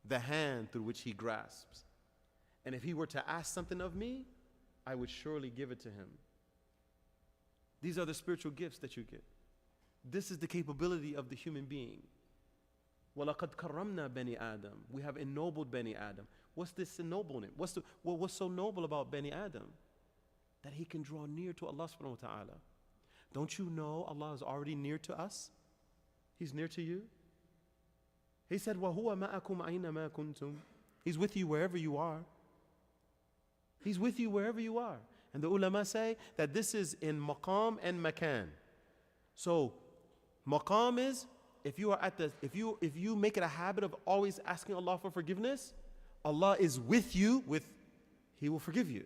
the hand through which He grasps. And if He were to ask something of me, I would surely give it to Him. These are the spiritual gifts that you get. This is the capability of the human being. وَلَقَدْ كَرَّمْنَا بَنِي Adam. We have ennobled Bani Adam. What's this ennoblement? What's so noble about Bani Adam? That he can draw near to Allah subhanahu wa ta'ala. Don't you know Allah is already near to us? He's near to you. He said, وَهُوَ مَأَكُمْ أَيْنَمَا كُنْتُمْ. He's with you wherever you are. He's with you wherever you are. And the ulama say that this is in maqam and makan. So, maqam is if you make it a habit of always asking Allah for forgiveness, Allah is with you, He will forgive you.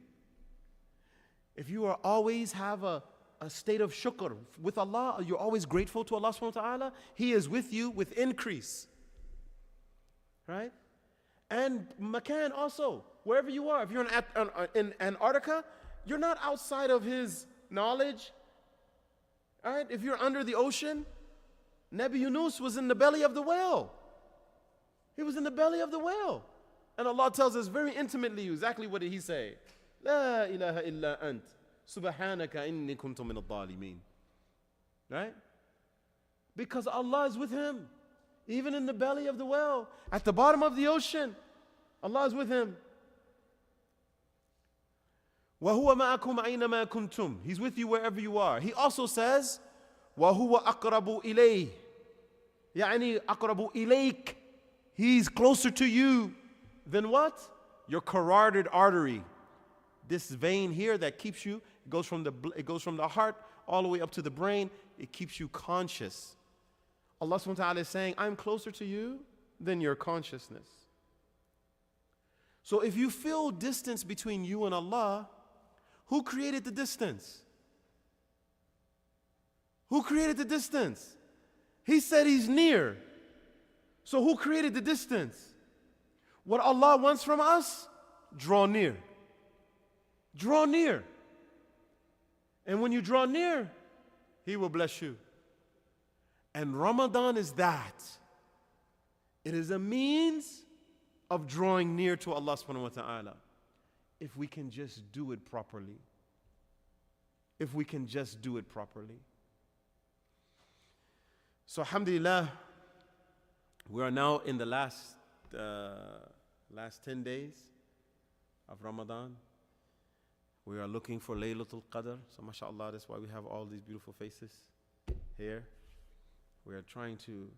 If you are always have a state of shukr with Allah, you're always grateful to Allah subhanahu wa ta'ala, He is with you with increase. Right? And makan also, wherever you are. If you're in Antarctica, you're not outside of His knowledge. All right? If you're under the ocean, Nabi Yunus was in the belly of the whale. He was in the belly of the whale. And Allah tells us very intimately exactly what did He say. La ilaha illa ant. Subhanaka inni kuntu min al-dhalimin. Right? Because Allah is with him. Even in the belly of the whale. At the bottom of the ocean. Allah is with him. وَهُوَ مَعَكُمْ أَيْنَمَا كُنْتُمْ. He's with you wherever you are. He also says, وَهُوَ أَقْرَبُ إِلَيْهِ. يعني أَقْرَبُ إِلَيْكَ. He's closer to you than what? Your carotid artery. This vein here that keeps you, it goes from the heart all the way up to the brain. It keeps you conscious. Allah subhanahu wa ta'ala is saying, I'm closer to you than your consciousness. So if you feel distance between you and Allah, who created the distance? Who created the distance? He said He's near. So who created the distance? What Allah wants from us, draw near. Draw near. And when you draw near, He will bless you. And Ramadan is that. It is a means of drawing near to Allah subhanahu wa ta'ala. If we can just do it properly. If we can just do it properly. So alhamdulillah, we are now in the last 10 days of Ramadan. We are looking for Laylatul Qadr. So mashallah, that's why we have all these beautiful faces here. We are trying to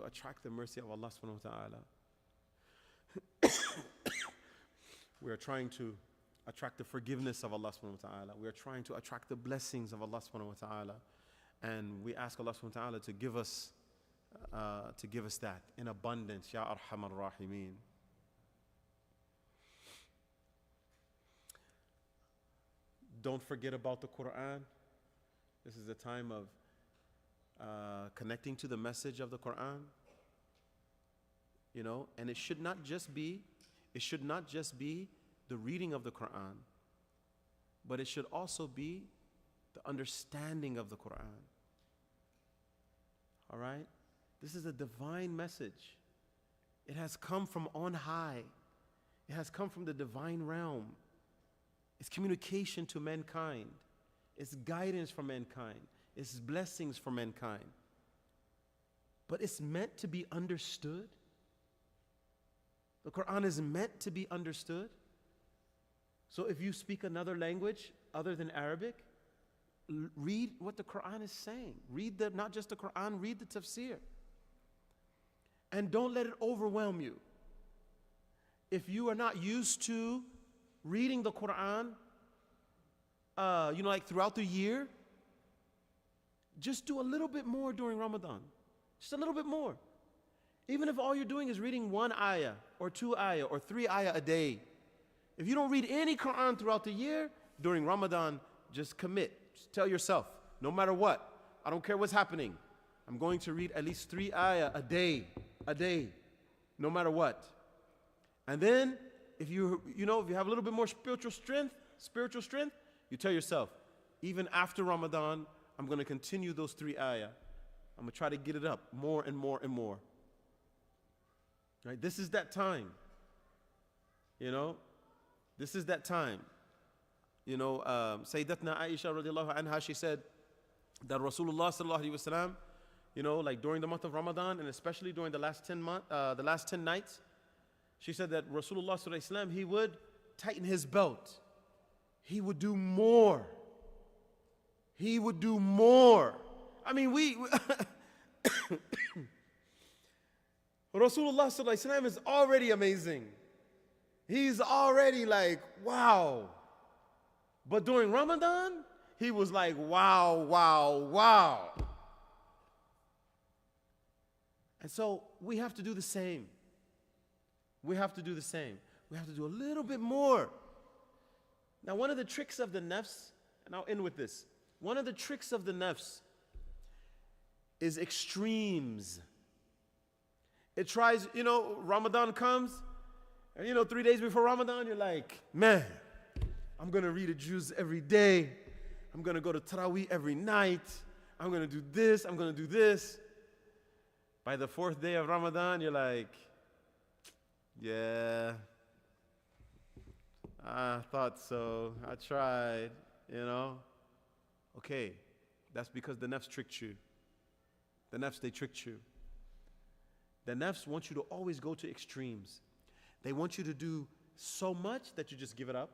attract the mercy of Allah subhanahu wa ta'ala. We are trying to attract the forgiveness of Allah subhanahu wa ta'ala. We are trying to attract the blessings of Allah subhanahu wa ta'ala. And we ask Allah subhanahu wa ta'ala to give us that in abundance. Ya Arhamar Rahimeen. Don't forget about the Quran. This is a time of connecting to the message of the Quran. You know, and it should not just be the reading of the Quran, but it should also be the understanding of the Quran. All right? This is a divine message. It has come from on high. It has come from the divine realm. It's communication to mankind. It's guidance for mankind. It's blessings for mankind. But it's meant to be understood. The Quran is meant to be understood. So if you speak another language other than Arabic, read what the Quran is saying. Not just the Quran, read the tafsir. And don't let it overwhelm you. If you are not used to reading the Quran, like throughout the year, just do a little bit more during Ramadan. Just a little bit more. Even if all you're doing is reading 1 ayah, or 2 ayah, or 3 ayah a day. If you don't read any Quran throughout the year, during Ramadan, just commit. Just tell yourself, no matter what, I don't care what's happening, I'm going to read at least 3 ayah a day, no matter what. And then, if you have a little bit more spiritual strength, you tell yourself, even after Ramadan, I'm going to continue those 3 ayah. I'm going to try to get it up more and more and more. Right? This is that time. This is that time. Sayyidatna Aisha radiallahu anha, she said that Rasulullah sallallahu alaihi wasallam, like during the month of Ramadan, and especially during the last 10 nights, she said that Rasulullah sallallahu alaihi wasallam, he would tighten his belt. He would do more. He would do more. I mean, Rasulullah sallallahu alaihi wasallam is already amazing. He's already like, wow. But during Ramadan, he was like, wow, wow, wow. And so we have to do the same. We have to do the same. We have to do a little bit more. Now, one of the tricks of the nafs, and I'll end with this. One of the tricks of the nafs is extremes. It tries, Ramadan comes, and 3 days before Ramadan, you're like, man, I'm going to read a juz every day. I'm going to go to Taraweeh every night. I'm going to do this. I'm going to do this. By the 4th day of Ramadan, you're like, yeah, I thought so. I tried, Okay, that's because the nafs tricked you. The nafs, they tricked you. The nafs want you to always go to extremes. They want you to do so much that you just give it up.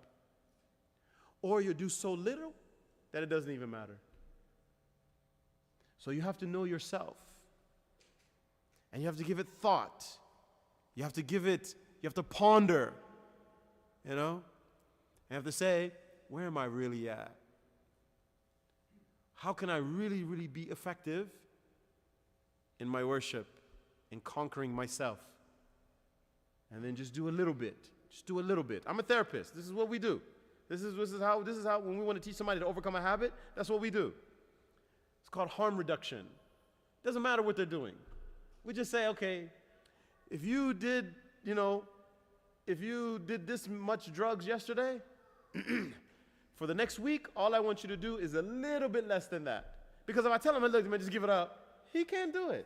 Or you do so little that it doesn't even matter. So you have to know yourself. And you have to give it thought. You have to ponder. You have to say, where am I really at? How can I really, really be effective in my worship, in conquering myself? And then just do a little bit. Just do a little bit. I'm a therapist. This is what we do. This is how when we want to teach somebody to overcome a habit, that's what we do. It's called harm reduction. Doesn't matter what they're doing. We just say, okay, if you did this much drugs yesterday, for the next week, all I want you to do is a little bit less than that. Because if I tell him, look, man, just give it up, he can't do it.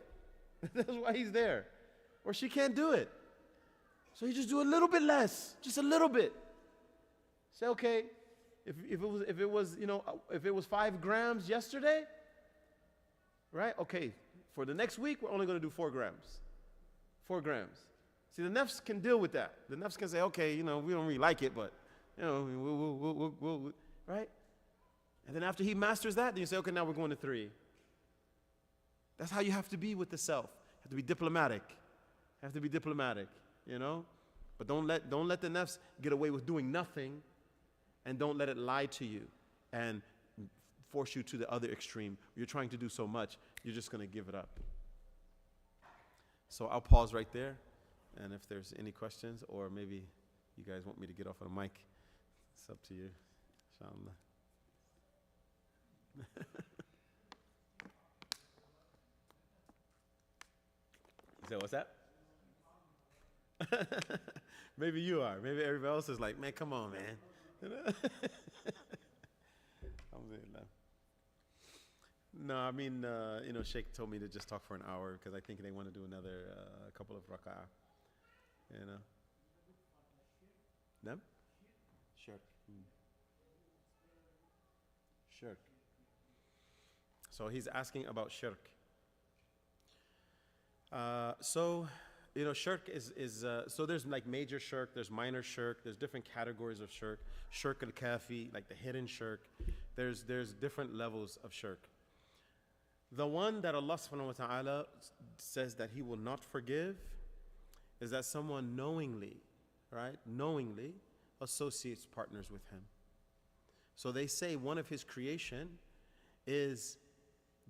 That's why he's there. Or she can't do it. So you just do a little bit less, just a little bit. Say, okay, if it was 5 grams yesterday, right? Okay, for the next week, we're only going to do 4 grams. 4 grams. See, the nafs can deal with that. The nafs can say, okay, we don't really like it, but, we'll right? And then after he masters that, then you say, okay, now we're going to 3. That's how you have to be with the self. You have to be diplomatic. You have to be diplomatic, But don't let the nafs get away with doing nothing, and don't let it lie to you and force you to the other extreme. You're trying to do so much, you're just going to give it up. So I'll pause right there, and if there's any questions, or maybe you guys want me to get off of the mic, it's up to you. Inshallah. So what's that? Maybe you are. Maybe everybody else is like, man, come on, man. No, I mean, Shaykh told me to just talk for an hour because I think they want to do another couple of rak'ah. Them? Shirk. Shirk. So he's asking about shirk. Shirk is so there's like major shirk, there's minor shirk, there's different categories of shirk. Shirk al-kafi, like the hidden shirk. There's different levels of shirk. The one that Allah subhanahu wa ta'ala says that He will not forgive is that someone knowingly associates partners with Him. So they say one of His creation is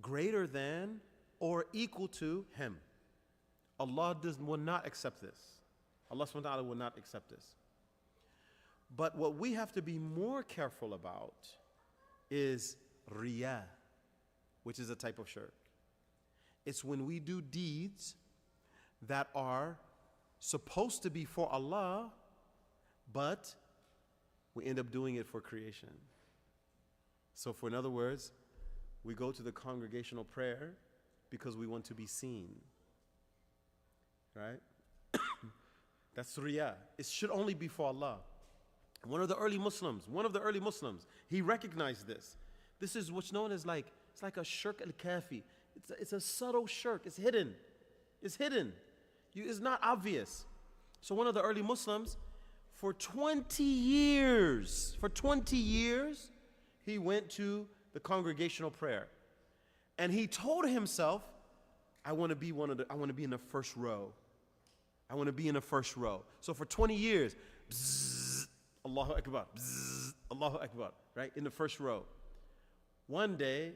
greater than or equal to Him. Allah will not accept this. Allah subhanahu wa ta'ala will not accept this. But what we have to be more careful about is riyah, which is a type of shirk. It's when we do deeds that are supposed to be for Allah, but we end up doing it for creation. So in other words, we go to the congregational prayer because we want to be seen. Right? That's riyah. It should only be for Allah. One of the early Muslims, he recognized this. This is what's known as it's like a shirk al-kafi. It's a subtle shirk. It's hidden. It's hidden. It's not obvious. So one of the early Muslims, for 20 years, he went to the congregational prayer. And he told himself, I want to be in the first row. I want to be in the first row. So for 20 years, bzzz, Allahu Akbar, bzzz, Allahu Akbar, right? In the first row. One day,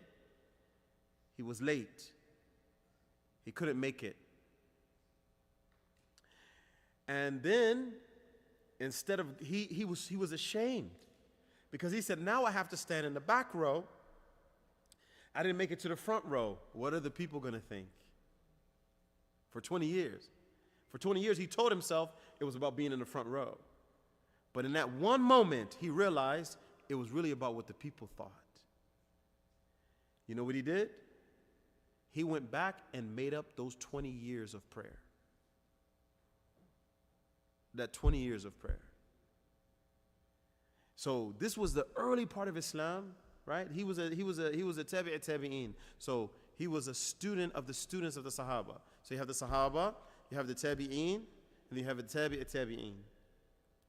he was late. He couldn't make it. And then, instead of, he was ashamed. Because he said, now I have to stand in the back row. I didn't make it to the front row. What are the people going to think? For 20 years. For 20 years, he told himself it was about being in the front row. But in that one moment, he realized it was really about what the people thought. You know what he did? He went back and made up those 20 years of prayer. That 20 years of prayer. So this was the early part of Islam, right? He was a tabi'in. So he was a student of the students of the Sahaba. So you have the Sahaba, you have the tabi'in, and you have the tabi'in.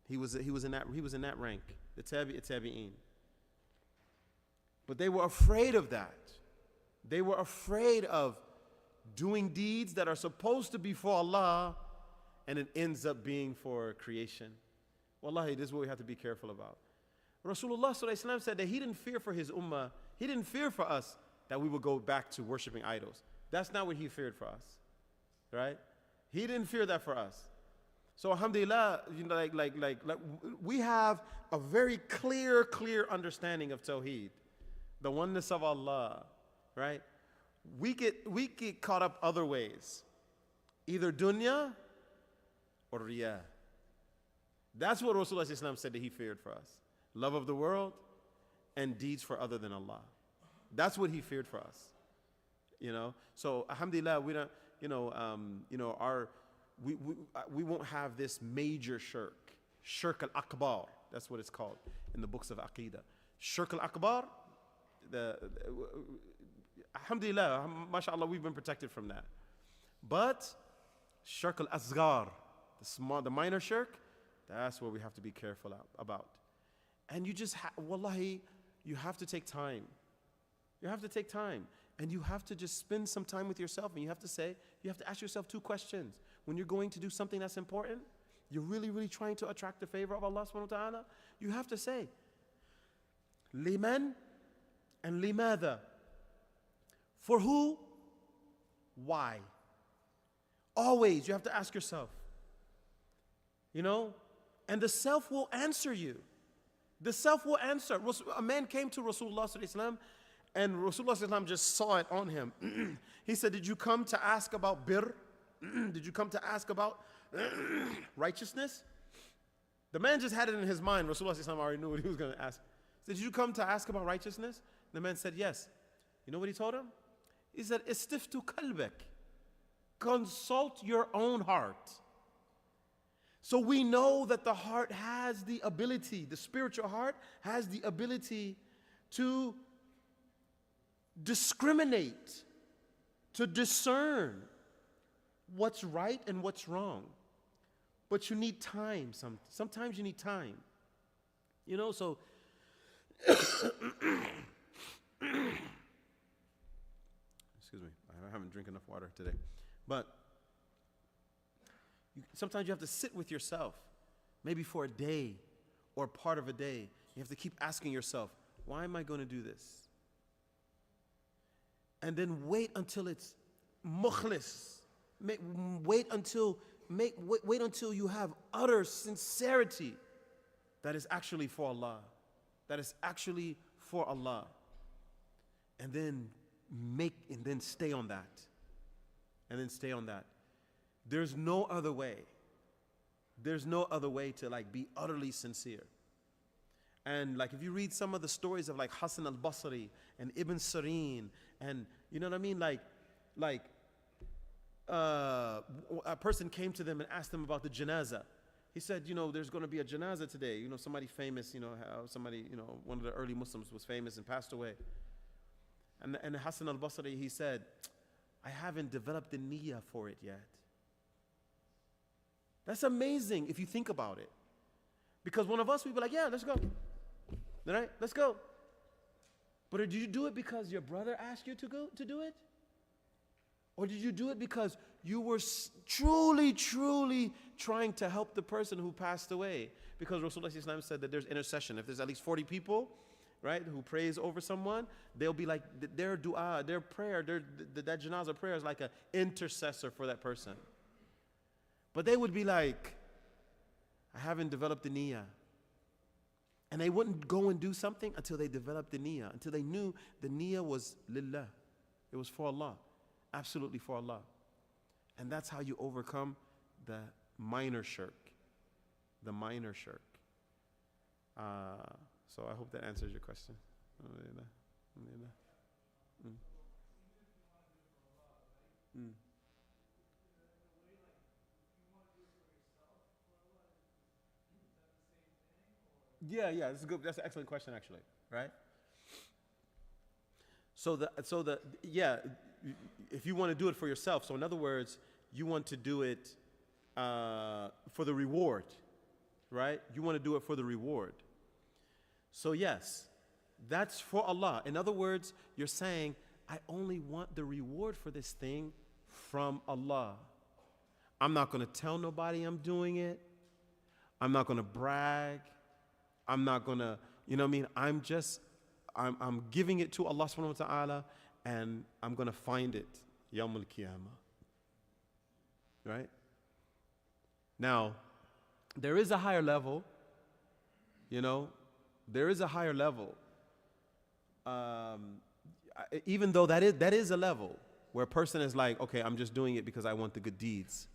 He was in that rank, the tabi'in. But they were afraid of that. They were afraid of doing deeds that are supposed to be for Allah, and it ends up being for creation. Wallahi, this is what we have to be careful about. Rasulullah ﷺ said that he didn't fear for his ummah. He didn't fear for us that we would go back to worshiping idols. That's not what he feared for us, right? He didn't fear that for us. So alhamdulillah, you know, like we have a very clear understanding of Tawheed, the oneness of Allah, right? We get caught up other ways, either dunya or riyah. That's what Rasulullah ﷺ said that he feared for us. Love of the world and deeds for other than Allah. That's what he feared for us. You know? So alhamdulillah, we don't, we won't have this major shirk al-akbar. That's what it's called in the books of Aqidah. Shirk al-akbar, alhamdulillah, mashallah, we've been protected from that. But shirk al-asghar, the minor shirk, that's what we have to be careful about. And you just, wallahi, you have to take time. You have to take time. And you have to just spend some time with yourself. And you have to ask yourself 2 questions. When you're going to do something that's important, you're really trying to attract the favor of Allah subhanahu wa ta'ala, you have to say, liman and limadha. For who? Why? Always, you have to ask yourself. You know? And the self will answer you. The self will answer. A man came to Rasulullah sallallahu alaihi wasallam, and Rasulullah sallallahu alaihi wasallam just saw it on him. He said, did you come to ask about birr? Did you come to ask about righteousness? The man just had it in his mind. Rasulullah sallallahu alaihi wasallam already knew what he was going to ask. He said, did you come to ask about righteousness? The man said, yes. You know what he told him? He said, istiftu kalbak. Consult your own heart. So we know that the heart has the ability, the spiritual heart has the ability to discriminate, to discern what's right and what's wrong. But you need time. Sometimes you need time. You know, so excuse me, I haven't drank enough water today. But sometimes you have to sit with yourself, maybe for a day or part of a day. You have to keep asking yourself, why am I going to do this? And then wait until it's mukhlis. Wait until you have utter sincerity that is actually for Allah. That is actually for Allah. And then stay on that. And then stay on that. There's no other way. There's no other way to be utterly sincere. And if you read some of the stories of Hassan al-Basri and Ibn Sirin, and you know what I mean? A person came to them and asked them about the janazah. He said, there's going to be a janazah today. Somebody famous, how somebody, one of the early Muslims was famous and passed away. And Hassan al-Basri, he said, I haven't developed the niyyah for it yet. That's amazing if you think about it. Because one of us, we'd be like, yeah, let's go. All right, let's go. But did you do it because your brother asked you to do it? Or did you do it because you were truly trying to help the person who passed away? Because Rasulullah ﷺ said that there's intercession. If there's at least 40 people, right, who prays over someone, they'll be like, their dua, their prayer, that janazah prayer is like an intercessor for that person. But they would be like, I haven't developed the niyyah. And they wouldn't go and do something until they developed the niyyah, until they knew the niyyah was lillah. It was for Allah, absolutely for Allah. And that's how you overcome the minor shirk. The minor shirk. So I hope that answers your question. Yeah, that's a good. That's an excellent question, actually. Right. So if you want to do it for yourself, so in other words, you want to do it for the reward, right? You want to do it for the reward. So yes, that's for Allah. In other words, you're saying, I only want the reward for this thing from Allah. I'm not going to tell nobody I'm doing it. I'm not going to brag. I'm not going to, you know what I mean? I'm giving it to Allah subhanahu wa ta'ala, and I'm going to find it. Yawmul Qiyamah. Right? Now, there is a higher level, there is a higher level. Even though that is a level where a person is like, okay, I'm just doing it because I want the good deeds.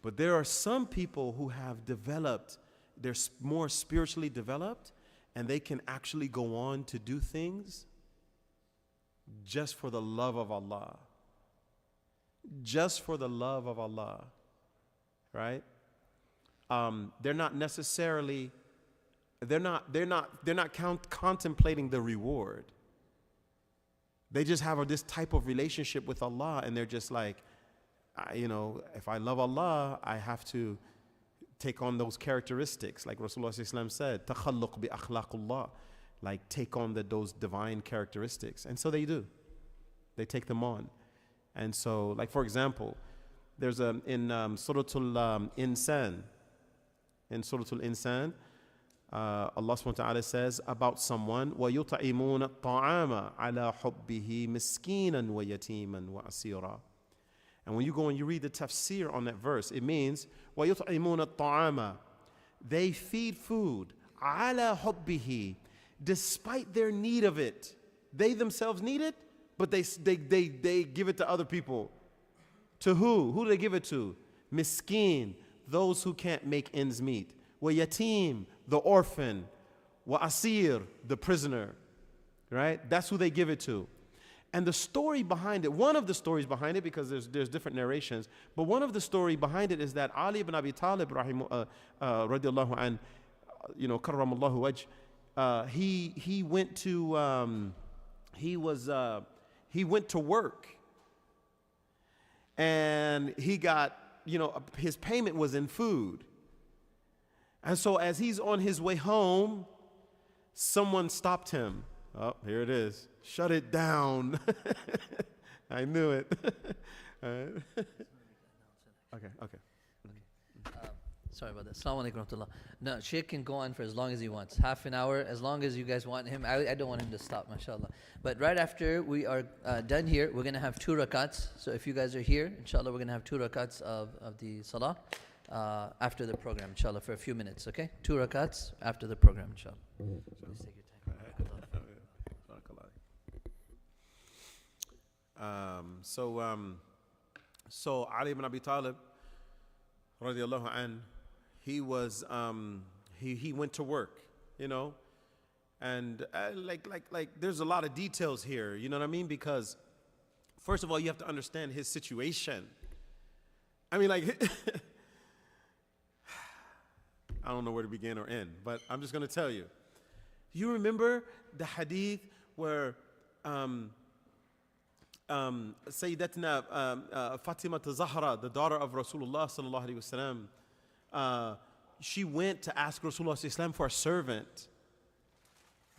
But there are some people who have developed, they're more spiritually developed, and they can actually go on to do things just for the love of Allah. Just for the love of Allah. Right? They're not necessarily, they're not contemplating the reward. They just have this type of relationship with Allah, and they're just like, if I love Allah, I have to take on those characteristics, like Rasulullah ﷺ said, takhalluq bi akhlaqullah, like take on those divine characteristics. And so they do. They take them on. And so, like for example, there's in Suratul Insan, Allah subhanahu wa ta'ala says about someone, وَيُطْعِمُونَ الطَّعَامَ عَلَى حُبِّهِ مِسْكِينًا وَيَتِيمًا وَأَسِيرًا. And when you go and you read the tafsir on that verse, it means وَيُطْعِمُونَ الطَّعَامَ. They feed food عَلَى حُبِّهِ, despite their need of it. They themselves need it, but they give it to other people. To who? Who do they give it to? Miskin, those who can't make ends meet. وَيَتِيم, the orphan. وَأَسِير, the prisoner. Right? That's who they give it to. And the story behind it, one of the stories behind it, because there's different narrations, but one of the story behind it is that Ali ibn Abi Talib, radiallahu an, karramallahu wajh, he went to work, and he got, his payment was in food. And so as he's on his way home, someone stopped him. Oh, here it is. Shut it down. I knew it. Okay. Sorry about that. Assalamu alaikum warahmatullah. No, Shaykh can go on for as long as he wants. Half an hour, as long as you guys want him. I don't want him to stop, mashallah. But right after we are done here, we're going to have 2 rakats. So if you guys are here, inshallah, we're going to have 2 rakats of the salah after the program, inshallah, for a few minutes, okay? 2 rakats after the program, inshallah. Please take your time. So Ali ibn Abi Talib, radiallahu an, he was he went to work, and like there's a lot of details here, you know what I mean? Because first of all, you have to understand his situation. I mean, like I don't know where to begin or end, but I'm just going to tell you. You remember the hadith where Sayyidatina Fatima Zahra, the daughter of Rasulullah sallallahu alaihi wasallam, she went to ask Rasulullah sallallahu alaihi wasallam for a servant.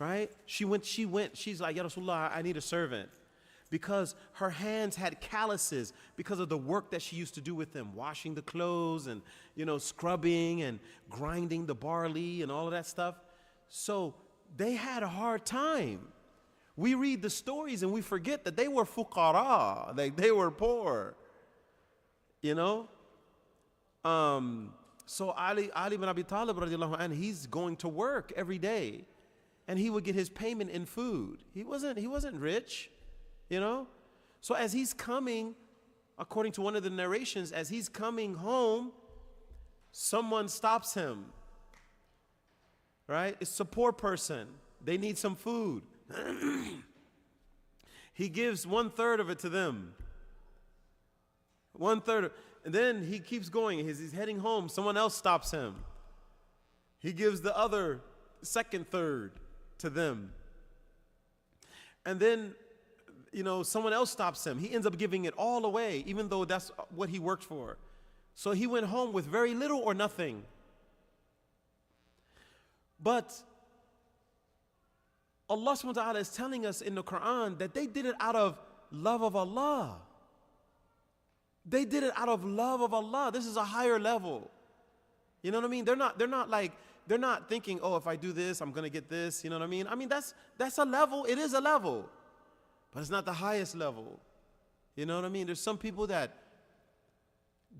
Right? She's like, Ya Rasulullah, I need a servant. Because her hands had calluses because of the work that she used to do with them, washing the clothes and, scrubbing and grinding the barley and all of that stuff. So they had a hard time. We read the stories and we forget that they were fuqara, they were poor, So Ali ibn Abi Talib radiallahu anhu, he's going to work every day, and he would get his payment in food. He wasn't rich, you know. So as he's coming, according to one of the narrations, as he's coming home, someone stops him. Right? It's a poor person. They need some food. He gives 1/3 of it to them. 1/3. And then he keeps going. He's heading home. Someone else stops him. He gives the other 2/3 to them. And then, someone else stops him. He ends up giving it all away, even though that's what he worked for. So he went home with very little or nothing. But Allah subhanahu wa ta'ala is telling us in the Quran that they did it out of love of Allah. They did it out of love of Allah. This is a higher level. You know what I mean? They're not thinking, oh, if I do this, I'm going to get this. You know what I mean? I mean, that's a level. It is a level. But it's not the highest level. You know what I mean? There's some people that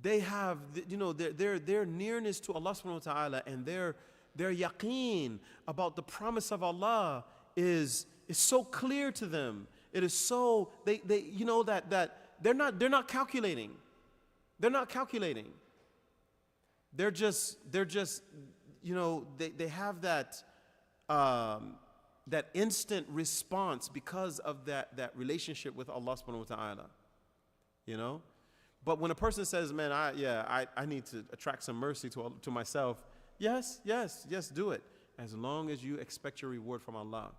they have, their nearness to Allah subhanahu wa ta'ala and their yaqeen about the promise of Allah is so clear to them. It is so, they that they're not calculating. They're not calculating. They're just they have that instant response because of that relationship with Allah subhanahu wa ta'ala. But when a person says, man, I need to attract some mercy to myself, yes, do it. As long as you expect your reward from Allah.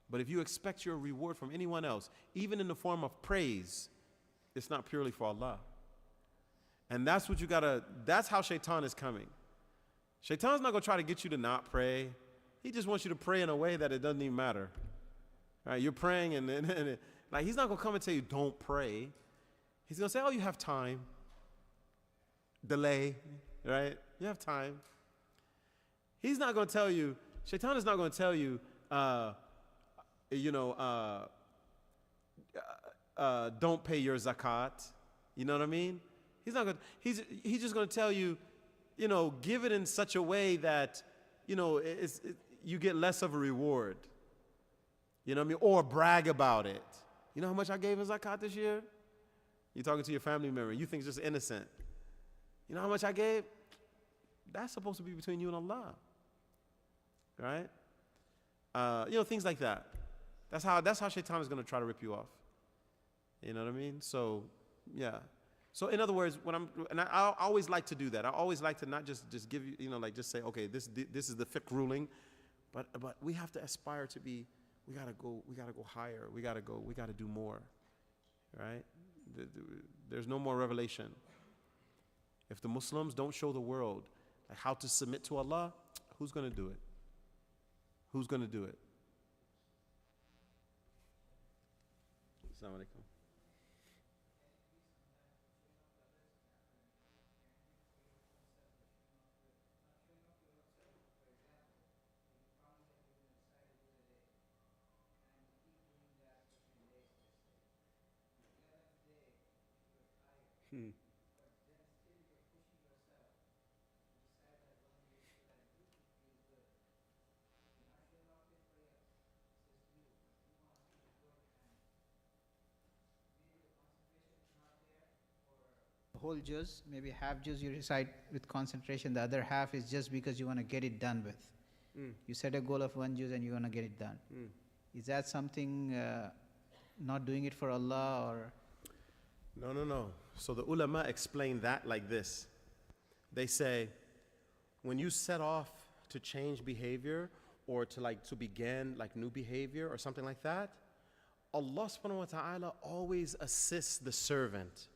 But if you expect your reward from anyone else, even in the form of praise, it's not purely for Allah. And that's what that's how shaitan is coming. Shaitan's not going to try to get you to not pray. He just wants you to pray in a way that it doesn't even matter. Right? You're praying and he's not going to come and tell you don't pray. He's going to say, oh, you have time. Delay, right? You have time. He's not going to tell you, Shaitan is not going to tell you, don't pay your zakat. You know what I mean? He's not going. He's just going to tell you, give it in such a way that, you get less of a reward. You know what I mean? Or brag about it. You know how much I gave in zakat this year? You're talking to your family member. You think it's just innocent. You know how much I gave? That's supposed to be between you and Allah. Right? Things like that. That's how shaitan is going to try to rip you off. You know what I mean? So, yeah. So in other words, I always like to do that. I always like to not just give you, just say, okay, this is the fiqh ruling, but we have to aspire to be. We gotta go higher. We gotta do more. Right? There's no more revelation. If the Muslims don't show the world how to submit to Allah, who's going to do it? Who's going to do it? Assalamu alaikum. Whole juz, maybe half juz you recite with concentration, the other half is just because you want to get it done with. You set a goal of one juz and you want to get it done. Is that something not doing it for Allah or? No. So the ulama explain that like this. They say, when you set off to change behavior or to begin new behavior or something like that, Allah subhanahu wa ta'ala always assists the servant.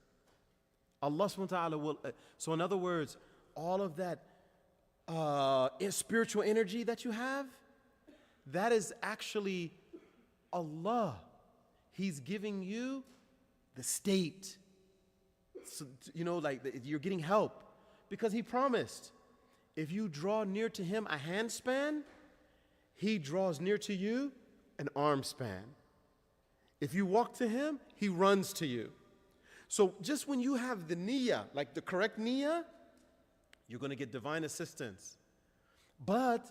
Allah subhanahu wa ta'ala will, so in other words, all of that spiritual energy that you have, that is actually Allah. He's giving you the state. So, you're getting help. Because He promised, if you draw near to Him a hand span, He draws near to you an arm span. If you walk to Him, He runs to you. So just when you have the niyyah, the correct niyyah, You're going to get divine assistance. But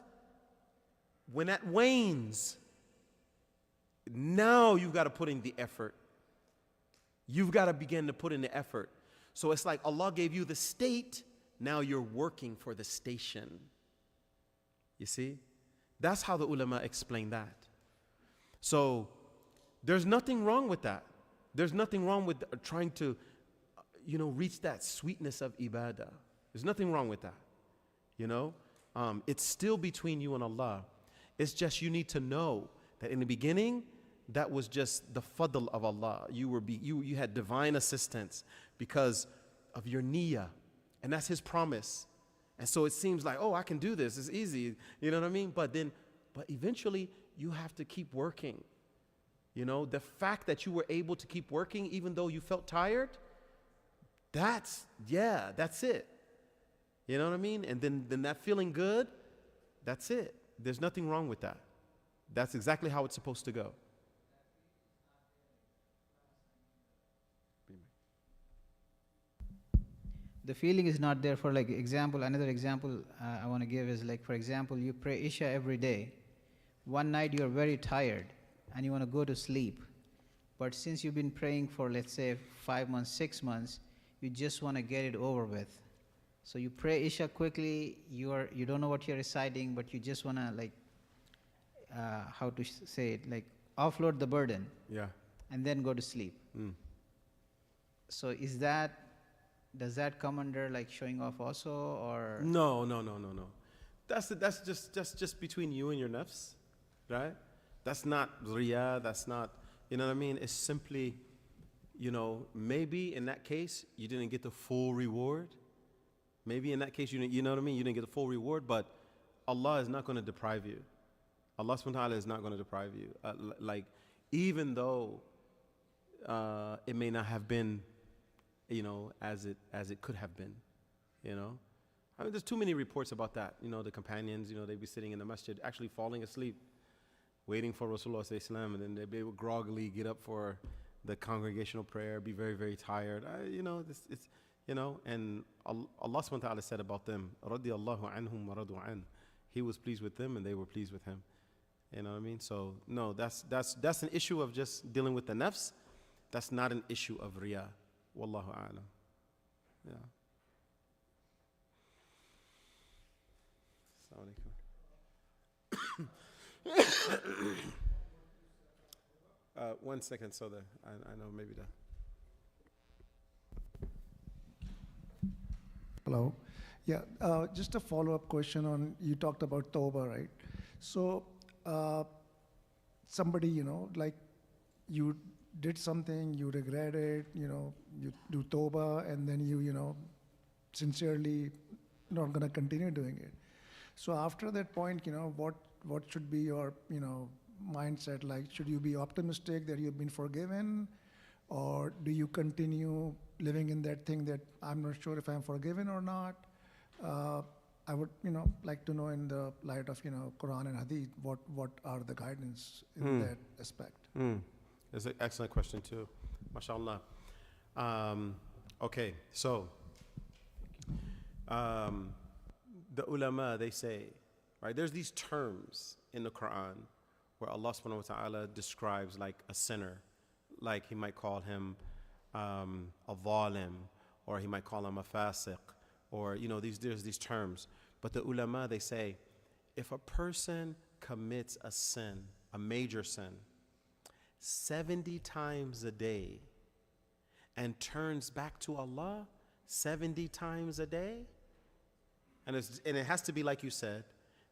when that wanes, now you've got to put in the effort. You've got to begin to put in the effort. So it's like Allah gave you the state, now you're working for the station. You see? That's how the ulama explain that. So there's nothing wrong with that. There's nothing wrong with trying to, reach that sweetness of ibadah. There's nothing wrong with that. It's still between you and Allah. It's just you need to know that in the beginning, that was just the fadl of Allah. You had divine assistance because of your niyyah. And that's His promise. And so it seems like, I can do this. It's easy. You know what I mean? But eventually you have to keep working. The fact that you were able to keep working even though you felt tired, that's it. You know what I mean? And then that feeling good, that's it. There's nothing wrong with that. That's exactly how it's supposed to go. The feeling is not there. For another example I want to give is for example, you pray Isha every day. One night you're very tired and you want to go to sleep. But since you've been praying for, let's say, 5 months, 6 months, you just want to get it over with. So you pray Isha quickly, you don't know what you're reciting, but you just want to offload the burden. Yeah. And then go to sleep. So does that come under showing off also, or? No. That's just between you and your nafs, right? That's not riya, that's not, you know what I mean? It's simply, maybe in that case, you didn't get the full reward. Maybe in that case, you know what I mean? You didn't get the full reward, but Allah is not going to deprive you. Allah subhanahu wa ta'ala is not going to deprive you. Even though it may not have been, as it could have been, I mean, there's too many reports about that. The companions, they'd be sitting in the masjid, actually falling asleep, waiting for Rasulullah sallallahu alaihi wasallam, and then they would groggily get up for the congregational prayer, be very, very tired. And Allah subhanahu wa ta'ala said about them, radiyallahu anhum wa radu an. He was pleased with them and they were pleased with Him. You know what I mean? So no, that's an issue of just dealing with the nafs. That's not an issue of riya. Wallahu a'lam. Yeah. Assalamu alaikum. 1 second, so that I know maybe that. Hello. Yeah, just a follow-up question on, you talked about Tawbah, right? So somebody, you did something, you regret it, you do Tawbah, and then you sincerely not going to continue doing it. So after that point, what should be your, mindset? Should you be optimistic that you've been forgiven? Or do you continue living in that thing that I'm not sure if I'm forgiven or not? I would, like to know in the light of, Quran and Hadith, what are the guidance in that aspect? That's an excellent question too. MashaAllah. Okay, so the ulama, they say, right, there's these terms in the Quran where Allah subhanahu wa ta'ala describes like a sinner. Like He might call him a zalim, or He might call him a fasiq, or there's these terms. But the ulama, they say, if a person commits a sin, a major sin, 70 times a day, and turns back to Allah 70 times a day, and it has to be like you said,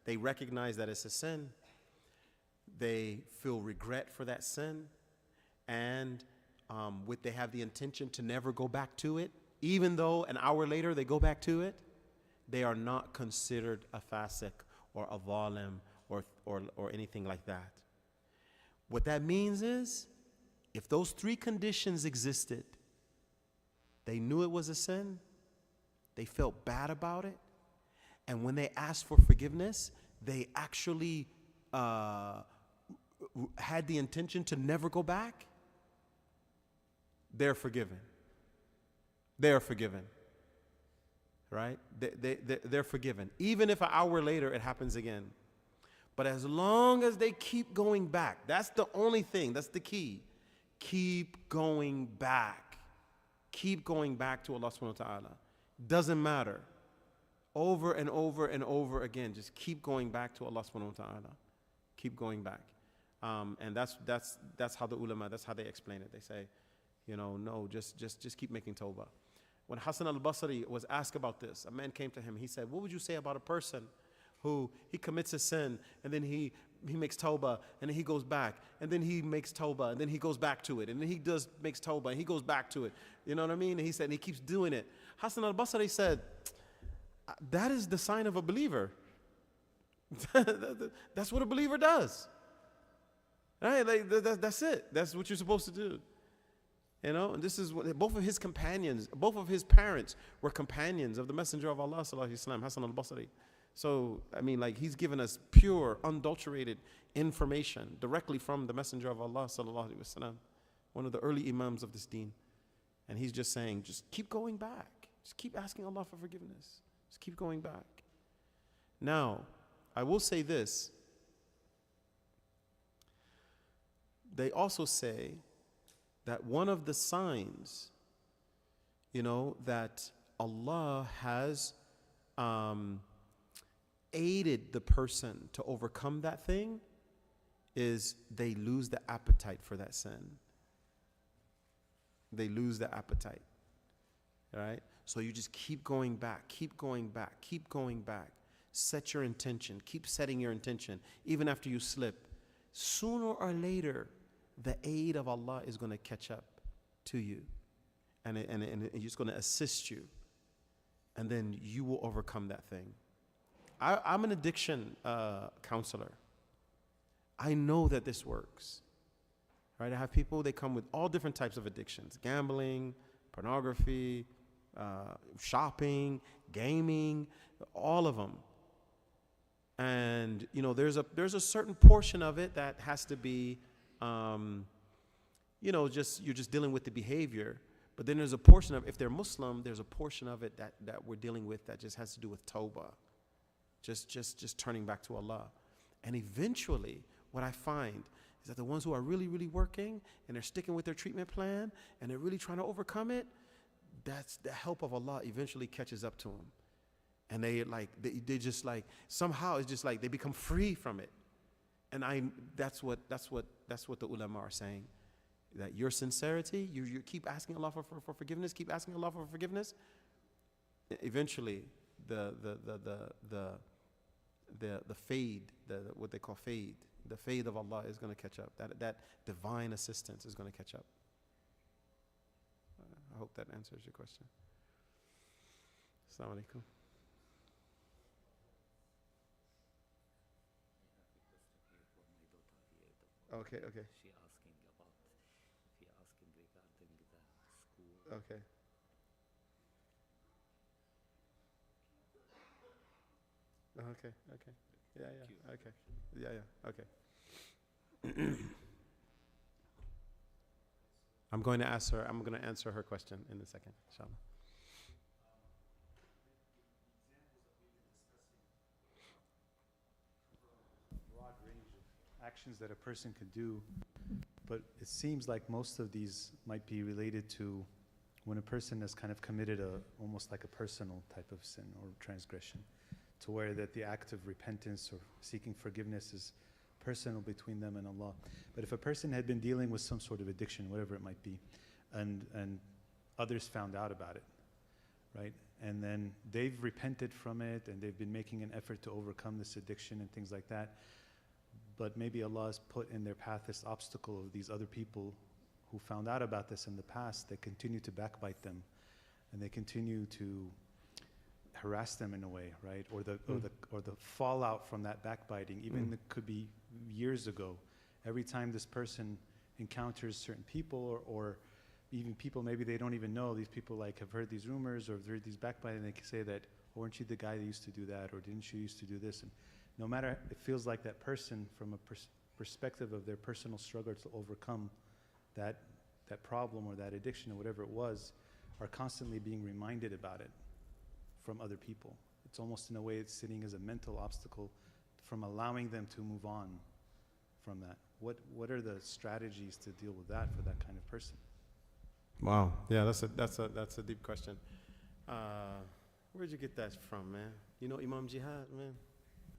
they recognize that it's a sin, they feel regret for that sin, and they have the intention to never go back to it, even though an hour later they go back to it, they are not considered a fasiq or a zalim or anything like that. What that means is, if those 3 conditions existed, they knew it was a sin, they felt bad about it, and when they asked for forgiveness, they actually had the intention to never go back, they're forgiven. They are forgiven. right? They're forgiven. Even if an hour later it happens again. But as long as they keep going back, that's the only thing, that's the key. Keep going back. Keep going back to Allah subhanahu wa ta'ala. Doesn't matter. Over and over and over again, just keep going back to Allah subhanahu wa ta'ala. Keep going back. And that's how the ulama, that's how they explain it. They say, no, just keep making tawbah. When Hassan al-Basri was asked about this, a man came to him. He said, what would you say about a person who he commits a sin and then he makes tawbah and then he goes back and then he makes tawbah and then he goes back to it and then he makes tawbah and he goes back to it. You know what I mean? And he said, and he keeps doing it. Hassan al-Basri said, that is the sign of a believer. That's what a believer does. Right? Like, that's it. That's what you're supposed to do. And this is what both of his companions, both of his parents were companions of the Messenger of Allah, sallallahu alaihi wasallam, Hassan al-Basri. So, I mean, like, he's given us pure, unadulterated information directly from the Messenger of Allah, sallallahu alaihi wasallam, one of the early imams of this deen. And he's just saying, just keep going back. Just keep asking Allah for forgiveness. Just keep going back. Now, I will say this. They also say that one of the signs, that Allah has aided the person to overcome that thing is they lose the appetite for that sin. They lose the appetite. Right? So you just keep going back, keep going back, keep going back. Set your intention. Keep setting your intention. Even after you slip. Sooner or later, the aid of Allah is going to catch up to you. And it's going to assist you. And then you will overcome that thing. I'm an addiction counselor. I know that this works. Right? I have people, they come with all different types of addictions. Gambling, pornography, shopping, gaming, all of them. And there's a certain portion of it that has to be, you're just dealing with the behavior. But then there's a portion of, if they're Muslim, there's a portion of it that we're dealing with that just has to do with tawbah, just turning back to Allah. And eventually, what I find is that the ones who are really, really working and they're sticking with their treatment plan and they're really trying to overcome it, that's the help of Allah eventually catches up to them. And they just like, somehow it's just like they become free from it. And that's what the ulama are saying. That your sincerity, you keep asking Allah for forgiveness, keep asking Allah for forgiveness. Eventually, the fade, what they call fade, the fade of Allah is going to catch up. That divine assistance is going to catch up. I hope that answers your question. Assalamu alaikum. Okay. She asking regarding the school. Okay. Okay. Yeah. Okay. Yeah. Okay. I'm going to answer her question in a second, inshallah. Broad range of actions that a person could do, but it seems like most of these might be related to when a person has kind of committed almost like a personal type of sin or transgression, to where that the act of repentance or seeking forgiveness is personal between them and Allah. But if a person had been dealing with some sort of addiction, whatever it might be, and others found out about it, right? And then they've repented from it and they've been making an effort to overcome this addiction and things like that. But maybe Allah has put in their path this obstacle of these other people who found out about this in the past. They continue to backbite them and they continue to harass them in a way, right? Or the fallout from that backbiting, even it could be years ago. Every time this person encounters certain people or even people maybe they don't even know, these people like have heard these rumors or have heard these backbiting, they can say that, oh, weren't you the guy that used to do that, or didn't you used to do this? And no matter, it feels like that person from a perspective of their personal struggle to overcome that problem or that addiction or whatever it was, are constantly being reminded about it from other people. It's almost in a way it's sitting as a mental obstacle from allowing them to move on from that. What are the strategies to deal with that for that kind of person? Wow. Yeah, that's a deep question. Where'd you get that from, man? You know Imam Jihad, man?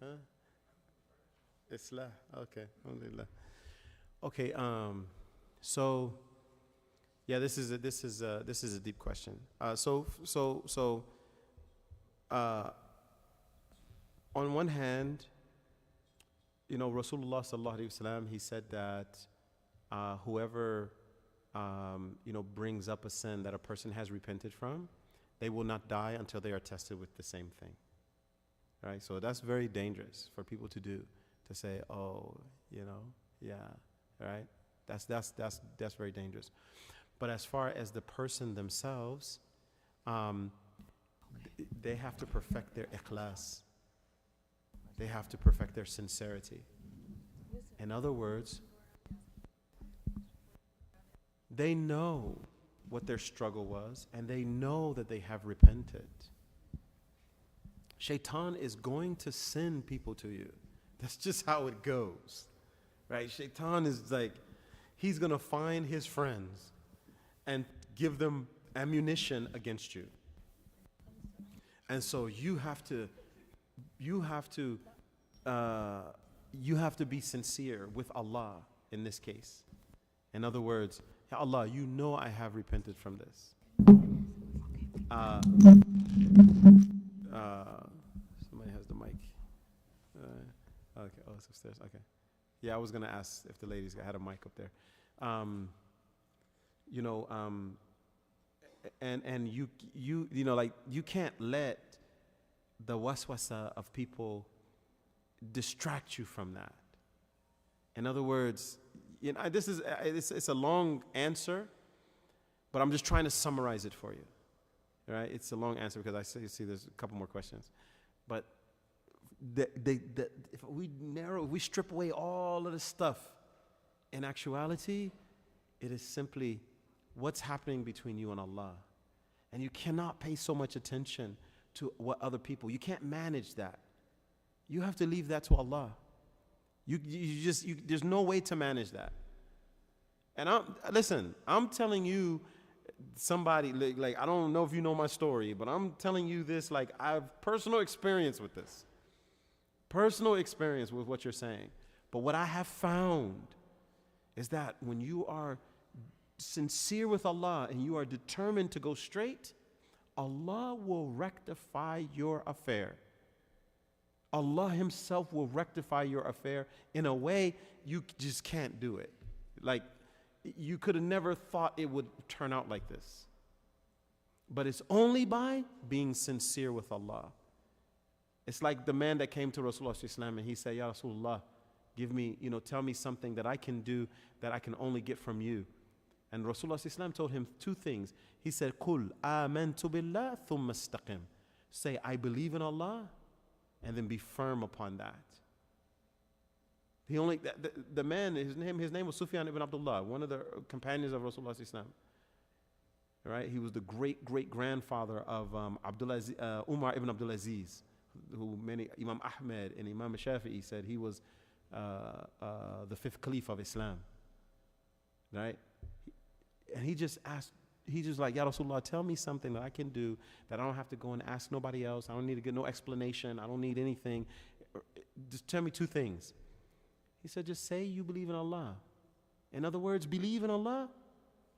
Huh? Islah. Okay. Alhamdulillah. Okay. So, yeah, this is a deep question. On one hand, you know, Rasulullah sallallahu alaihi wasallam, he said that whoever you know, brings up a sin that a person has repented from, they will not die until they are tested with the same thing. Right? So that's very dangerous for people to do, to say, oh, you know, yeah, right? That's very dangerous. But as far as the person themselves, they have to perfect their ikhlas. They have to perfect their sincerity. In other words, they know what their struggle was, and they know that they have repented. Shaitan is going to send people to you. That's just how it goes, right? Shaitan is like, he's going to find his friends and give them ammunition against you. And so you have to be sincere with Allah in this case. In other words, Ya Allah, you know I have repented from this. Somebody has the mic. Okay, oh, it's upstairs. Okay. Yeah, I was going to ask if the ladies had a mic up there. You know, and you know, like, you can't let the waswasa of people distract you from that. In other words, you know, this is it's a long answer, but I'm just trying to summarize it for you. Right? It's a long answer because I see there's a couple more questions. But if we strip away all of this stuff, in actuality, it is simply what's happening between you and Allah. And you cannot pay so much attention to what other people, you can't manage that. You have to leave that to Allah. There's no way to manage that. And I'm telling you, somebody, like, I don't know if you know my story, but I'm telling you this, like, I have personal experience with this. Personal experience with what you're saying. But what I have found is that when you are sincere with Allah and you are determined to go straight, Allah will rectify your affair. Allah himself will rectify your affair in a way you just can't do it. Like, you could have never thought it would turn out like this. But it's only by being sincere with Allah. It's like the man that came to Rasulullah and he said, Ya Rasulullah, give me, tell me something that I can do that I can only get from you. And Rasulullah told him two things. He said, Qul amantu billah thumma istaqim. Say, I believe in Allah, and then be firm upon that. The man, his name was Sufyan ibn Abdullah, one of the companions of Rasulullah. Right? He was the great-great-grandfather of Umar ibn Abdul Aziz, who Imam Ahmed and Imam Shafi'i said he was the fifth caliph of Islam. Right? And he just like, Ya Rasulullah, tell me something that I can do that I don't have to go and ask nobody else. I don't need to get no explanation. I don't need anything. Just tell me two things. He said, just say you believe in Allah. In other words, believe in Allah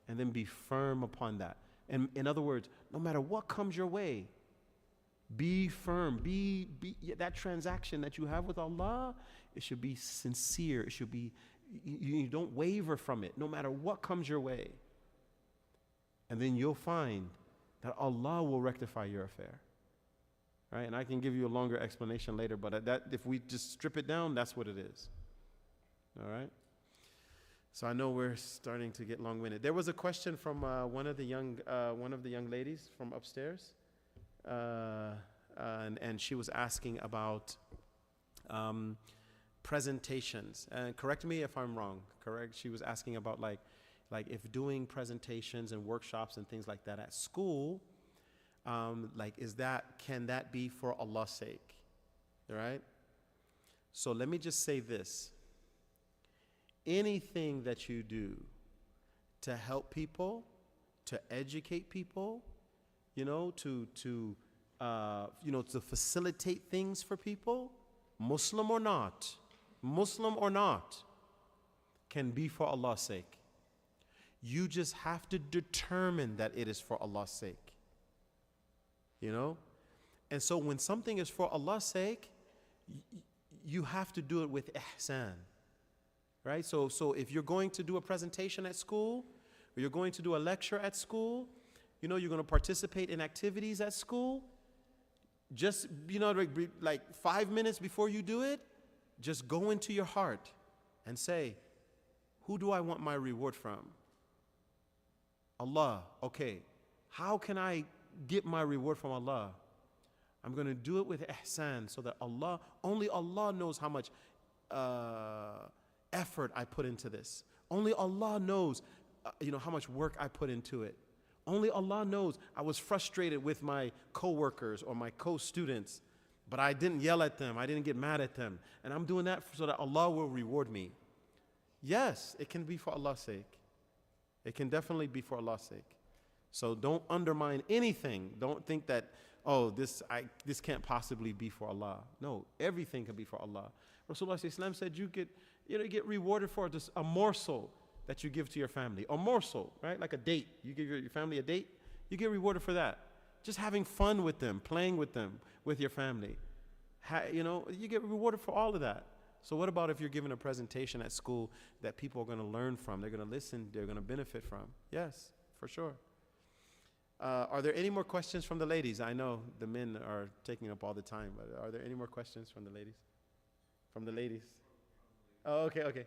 and then be firm upon that. And in other words, no matter what comes your way, be firm. Be that transaction that you have with Allah, it should be sincere. It should be, you don't waver from it, no matter what comes your way. And then you'll find that Allah will rectify your affair. Right? And I can give you a longer explanation later, but that if we just strip it down, that's what it is. All right? So I know we're starting to get long-winded. There was a question from one of the young ladies from upstairs, and she was asking about presentations. And correct me if I'm wrong. Correct? She was asking about like if doing presentations and workshops and things like that at school, Can that be for Allah's sake? All right? So let me just say this. Anything that you do to help people, to educate people, to facilitate things for people, Muslim or not, can be for Allah's sake. You just have to determine that it is for Allah's sake. And so when something is for Allah's sake, you have to do it with ihsan. Right? So if you're going to do a presentation at school, or you're going to do a lecture at school, you're going to participate in activities at school, just, like 5 minutes before you do it, just go into your heart and say, who do I want my reward from? Allah. Okay. How can I get my reward from Allah? I'm going to do it with ihsan, so that only Allah knows how much effort I put into this. Only Allah knows, how much work I put into it. Only Allah knows I was frustrated with my coworkers or my co-students, but I didn't yell at them. I didn't get mad at them. And I'm doing that so that Allah will reward me. Yes, it can be for Allah's sake. It can definitely be for Allah's sake. So don't undermine anything. Don't think that, this can't possibly be for Allah. No, everything can be for Allah. Rasulullah said you get rewarded for just a morsel that you give to your family. A morsel, right? Like a date. You give your family a date, you get rewarded for that. Just having fun with them, playing with them, with your family. You get rewarded for all of that. So what about if you're giving a presentation at school that people are going to learn from, they're going to listen, they're going to benefit from? Yes, for sure. Are there any more questions from the ladies? I know the men are taking up all the time, but are there any more questions from the ladies? From the ladies? Oh, okay. Okay.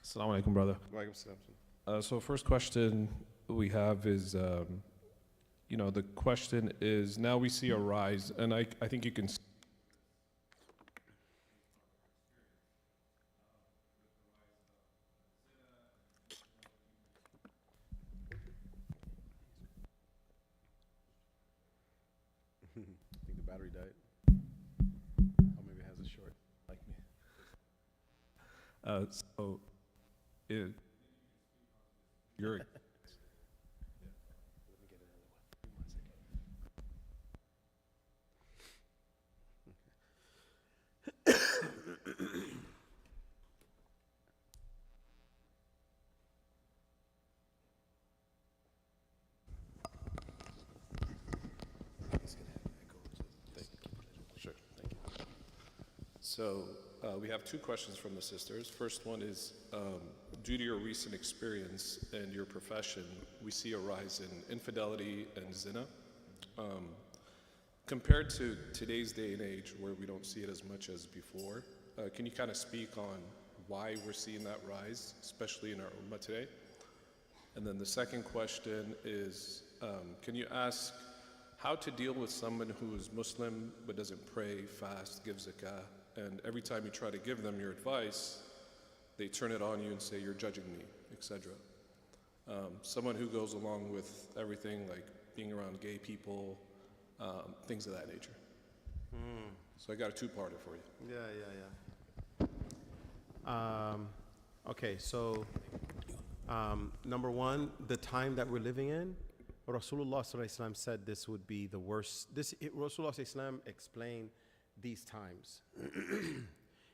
Assalamu alaikum, brother. So first question we have is, the question is, now we see a rise, and I think you can I think the battery died. Or maybe it has a short. like me. You're So we have two questions from the sisters. First one is, due to your recent experience and your profession, we see a rise in infidelity and zina. Compared to today's day and age, where we don't see it as much as before, can you kind of speak on why we're seeing that rise, especially in our ummah today? And then the second question is, can you ask how to deal with someone who is Muslim but doesn't pray, fast, give zakah, and every time you try to give them your advice, they turn it on you and say, you're judging me, etc. Someone who goes along with everything, like being around gay people, things of that nature. So I got a two-parter for you. Yeah. Okay, so number one, the time that we're living in, Rasulullah ﷺ said this would be the worst. Rasulullah ﷺ explained these times.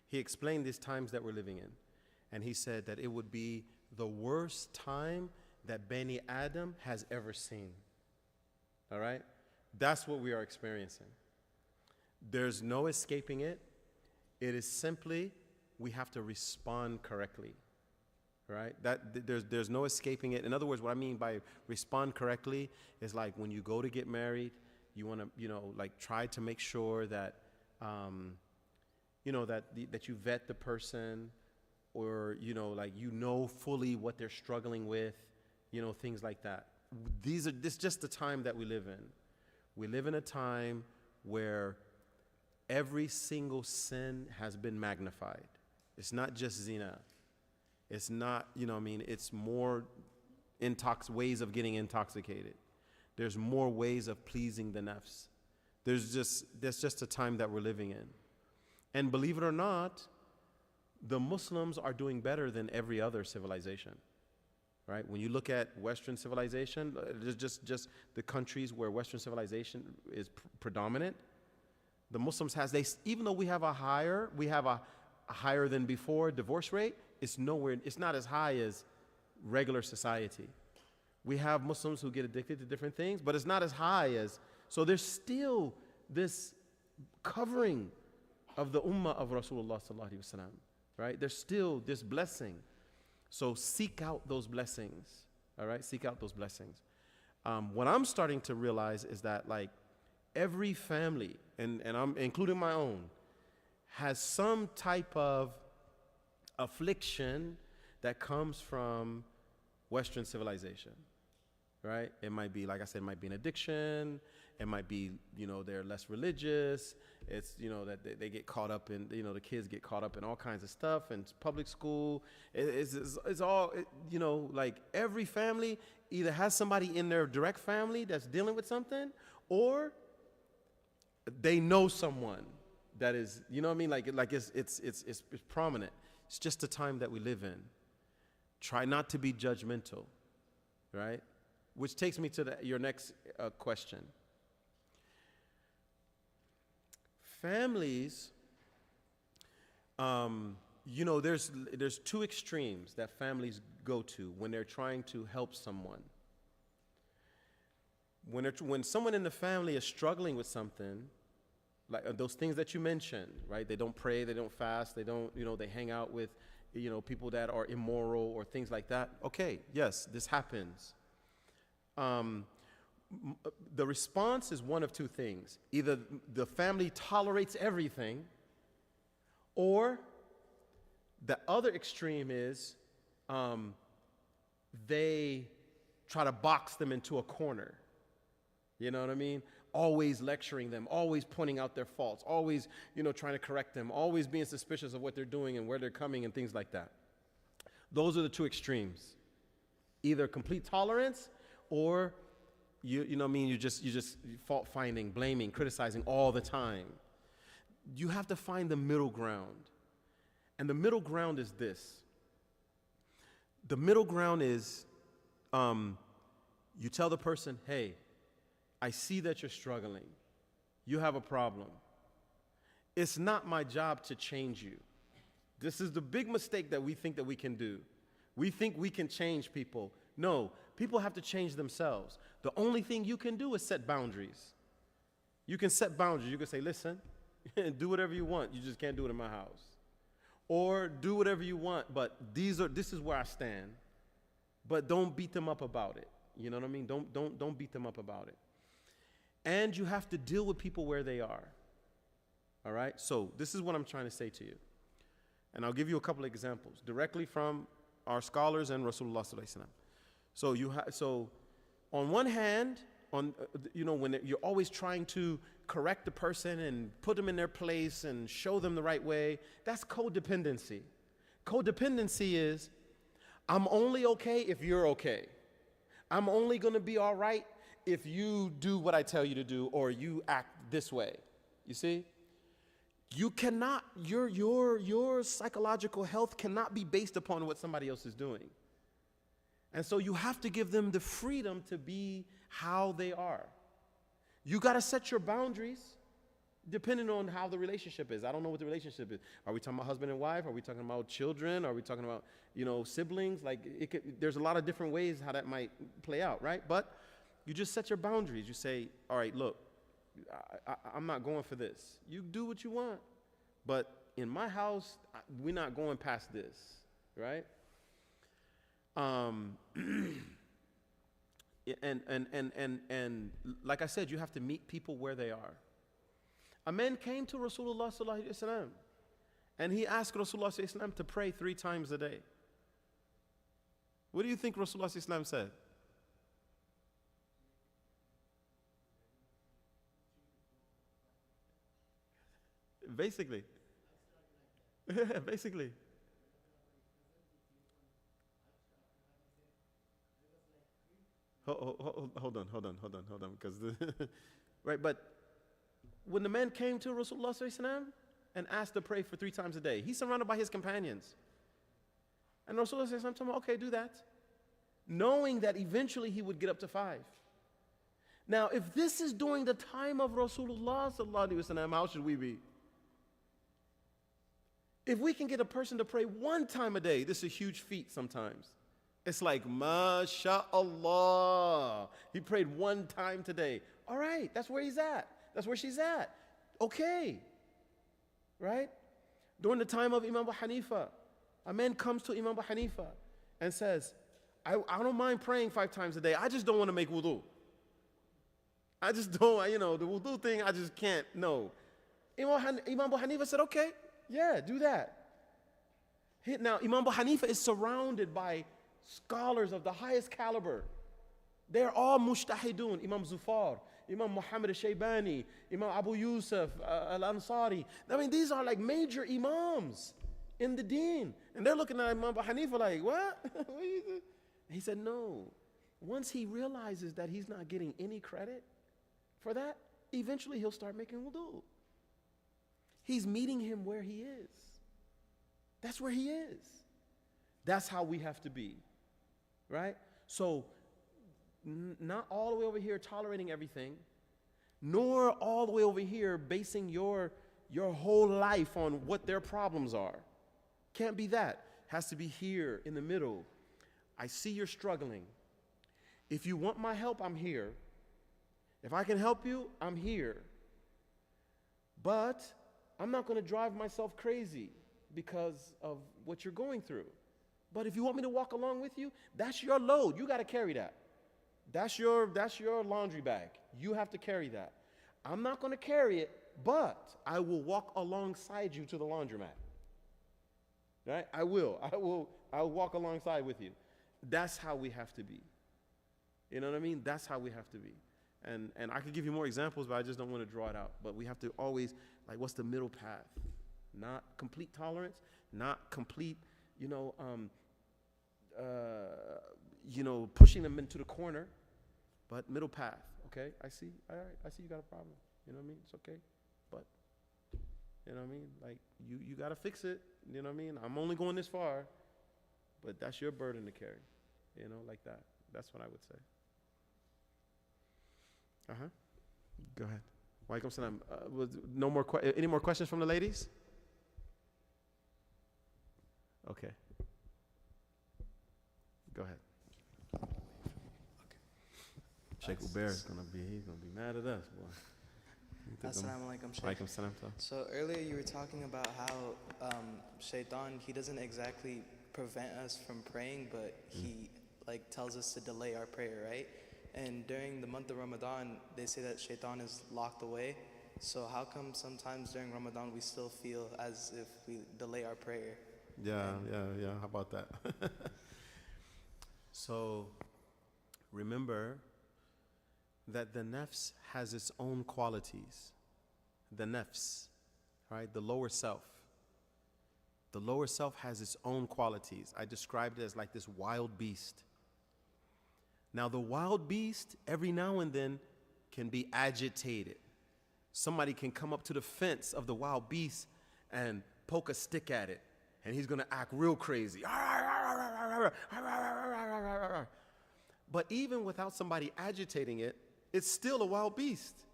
He explained these times that we're living in. And he said that it would be the worst time that Bani Adam has ever seen. All right? That's what we are experiencing. There's no escaping it. It is simply, we have to respond correctly. Right? There's no escaping it. In other words, what I mean by respond correctly is like when you go to get married, you want to, try to make sure that, that you vet the person, or, fully what they're struggling with, things like that. This is just the time that we live in. We live in a time where every single sin has been magnified. It's not just zina. It's not, it's more ways of getting intoxicated. There's more ways of pleasing the nafs. There's just a time that we're living in. And believe it or not, the Muslims are doing better than every other civilization. Right? When you look at Western civilization, just the countries where Western civilization is predominant, the Muslims even though we have a higher than before divorce rate, it's not as high as regular society. We have Muslims who get addicted to different things, but it's not as high as, so there's still this covering of the ummah of Rasulullah sallallahu alaihi wasallam, right? There's still this blessing. So seek out those blessings, all right? Seek out those blessings. What I'm starting to realize is that like every family, and I'm including my own, has some type of affliction that comes from Western civilization, right? It might be, like I said, it might be an addiction. It might be, they're less religious. It's, that they get caught up in, the kids get caught up in all kinds of stuff and public school. It's all, like every family either has somebody in their direct family that's dealing with something, or they know someone that is, like it's prominent. It's just the time that we live in. Try not to be judgmental, right? Which takes me to your next question. Families, there's two extremes that families go to when they're trying to help someone. When someone in the family is struggling with something, like those things that you mentioned, right? They don't pray, they don't fast, they don't, they hang out with, people that are immoral or things like that. Okay, yes, this happens. The response is one of two things. Either the family tolerates everything, or the other extreme is they try to box them into a corner. You know what I mean? Always lecturing them, always pointing out their faults, always, trying to correct them, always being suspicious of what they're doing and where they're coming and things like that. Those are the two extremes. Either complete tolerance, or you just fault finding, blaming, criticizing all the time. You have to find the middle ground. And the middle ground is this. The middle ground is you tell the person, hey, I see that you're struggling. You have a problem. It's not my job to change you. This is the big mistake that we think that we can do. We think we can change people. No, people have to change themselves. The only thing you can do is set boundaries. You can set boundaries. You can say, listen, do whatever you want. You just can't do it in my house. Or do whatever you want, but this is where I stand. But don't beat them up about it. You know what I mean? Don't beat them up about it. And you have to deal with people where they are. All right? So this is what I'm trying to say to you. And I'll give you a couple of examples directly from our scholars and Rasulullah sallallahu alaihi wasallam. So on one hand, when you're always trying to correct the person and put them in their place and show them the right way, that's codependency. Codependency is, I'm only okay if you're okay. I'm only going to be all right if you do what I tell you to do or you act this way. You see? You cannot, your psychological health cannot be based upon what somebody else is doing. And so you have to give them the freedom to be how they are. You got to set your boundaries depending on how the relationship is. I don't know what the relationship is. Are we talking about husband and wife? Are we talking about children? Are we talking about, siblings? There's a lot of different ways how that might play out, right? But you just set your boundaries. You say, all right, look, I'm not going for this. You do what you want. But in my house, we're not going past this, right? And like I said, you have to meet people where they are. A man came to Rasulullah sallallahu alaihi wasallam, and he asked Rasulullah sallallahu alaihi wasallam to pray 3 times a day. What do you think Rasulullah sallallahu alaihi wasallam said? Basically. Basically. Hold on, because right, but when the man came to Rasulullah sallallahu alaihi wasallam and asked to pray for 3 times a day, he's surrounded by his companions. And Rasulullah sallallahu alaihi wasallam told him, okay, do that, knowing that eventually he would get up to 5. Now, if this is during the time of Rasulullah sallallahu alaihi wasallam, how should we be? If we can get a person to pray 1 time a day, this is a huge feat sometimes. It's like, MashaAllah. He prayed 1 time today. All right, that's where he's at. That's where she's at. Okay. Right? During the time of Imam Abu Hanifa, a man comes to Imam Abu Hanifa and says, I don't mind praying 5 times a day. I just don't want to make wudu. I just don't, the wudu thing, I just can't. No. Imam Abu Hanifa said, okay, yeah, do that. Now, Imam Abu Hanifa is surrounded by scholars of the highest caliber. They're all mujtahidun. Imam Zufar, Imam Muhammad al-Shaybani, Imam Abu Yusuf al-Ansari. I mean, these are like major imams in the deen. And they're looking at Imam Abu Hanifa like, what? What are you doing? He said, no. Once he realizes that he's not getting any credit for that, eventually he'll start making wudu. He's meeting him where he is. That's where he is. That's how we have to be. Right? So, not all the way over here tolerating everything, nor all the way over here basing your whole life on what their problems are. Can't be that. Has to be here in the middle. I see you're struggling. If you want my help, I'm here. If I can help you, I'm here. But I'm not going to drive myself crazy because of what you're going through. But if you want me to walk along with you, that's your load. You got to carry that. That's your laundry bag. You have to carry that. I'm not going to carry it, but I will walk alongside you to the laundromat. Right? I will walk alongside with you. That's how we have to be. You know what I mean? That's how we have to be. And I could give you more examples, but I just don't want to draw it out. But we have to always, like, what's the middle path? Not complete tolerance, not complete, pushing them into the corner, but middle path. Okay, I see. All right, I see you got a problem. You know what I mean? It's okay, but you know what I mean? Like you got to fix it. You know what I mean? I'm only going this far, but that's your burden to carry. You know, like that. That's what I would say. Go ahead. Walaikum salam. Any more questions from the ladies? Okay. Go ahead. Shaykh Ubair is gonna be mad at us, boy. Assalamu alaikum, Shaykh. Walaikum salam. So earlier you were talking about how Shaitan, he doesn't exactly prevent us from praying, but he tells us to delay our prayer, right? And during the month of Ramadan, they say that Shaitan is locked away. So how come sometimes during Ramadan we still feel as if we delay our prayer? Yeah. How about that? So, remember that the nafs has its own qualities. The nafs, right? The lower self. The lower self has its own qualities. I described it as like this wild beast. Now, the wild beast, every now and then, can be agitated. Somebody can come up to the fence of the wild beast and poke a stick at it, and he's going to act real crazy. But even without somebody agitating it, it's still a wild beast.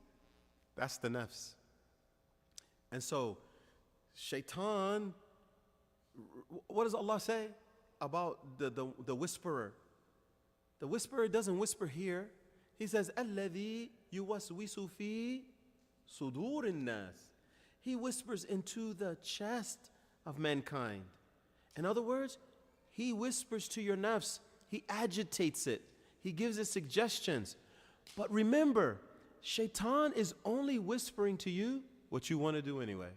That's the nafs. And so, Shaitan, what does Allah say about the whisperer? The whisperer doesn't whisper here. He says, الَّذِي يُوَسْوِسُ فِي صُدُورِ النَّاسِ. He whispers into the chest of mankind. In other words, he whispers to your nafs. He agitates it. He gives it suggestions. But remember, Shaitan is only whispering to you what you want to do anyway.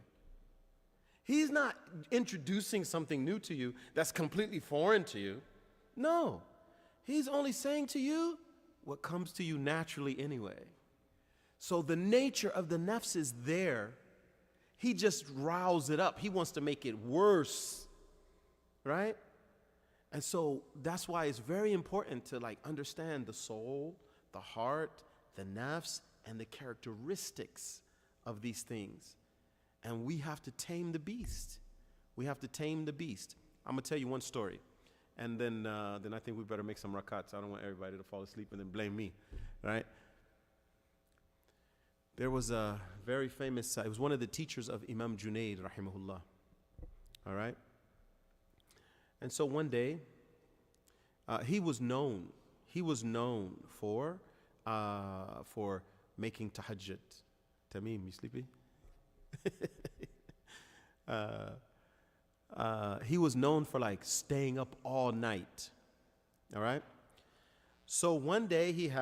He's not introducing something new to you that's completely foreign to you. No. He's only saying to you what comes to you naturally anyway. So the nature of the nafs is there. he just riles it up. He wants to make it worse, right? And so that's why it's very important to like understand the soul, the heart, the nafs, and the characteristics of these things. And we have to tame the beast. We have to tame the beast. I'm going to tell you one story. And then I think we better make some rakats. I don't want everybody to fall asleep and then blame me, right? There was a very famous, it was one of the teachers of Imam Junaid, rahimahullah. All right? And so one day, he was known for making tahajjud. Tamim, you sleepy? He was known for like staying up all night. All right? So one day he had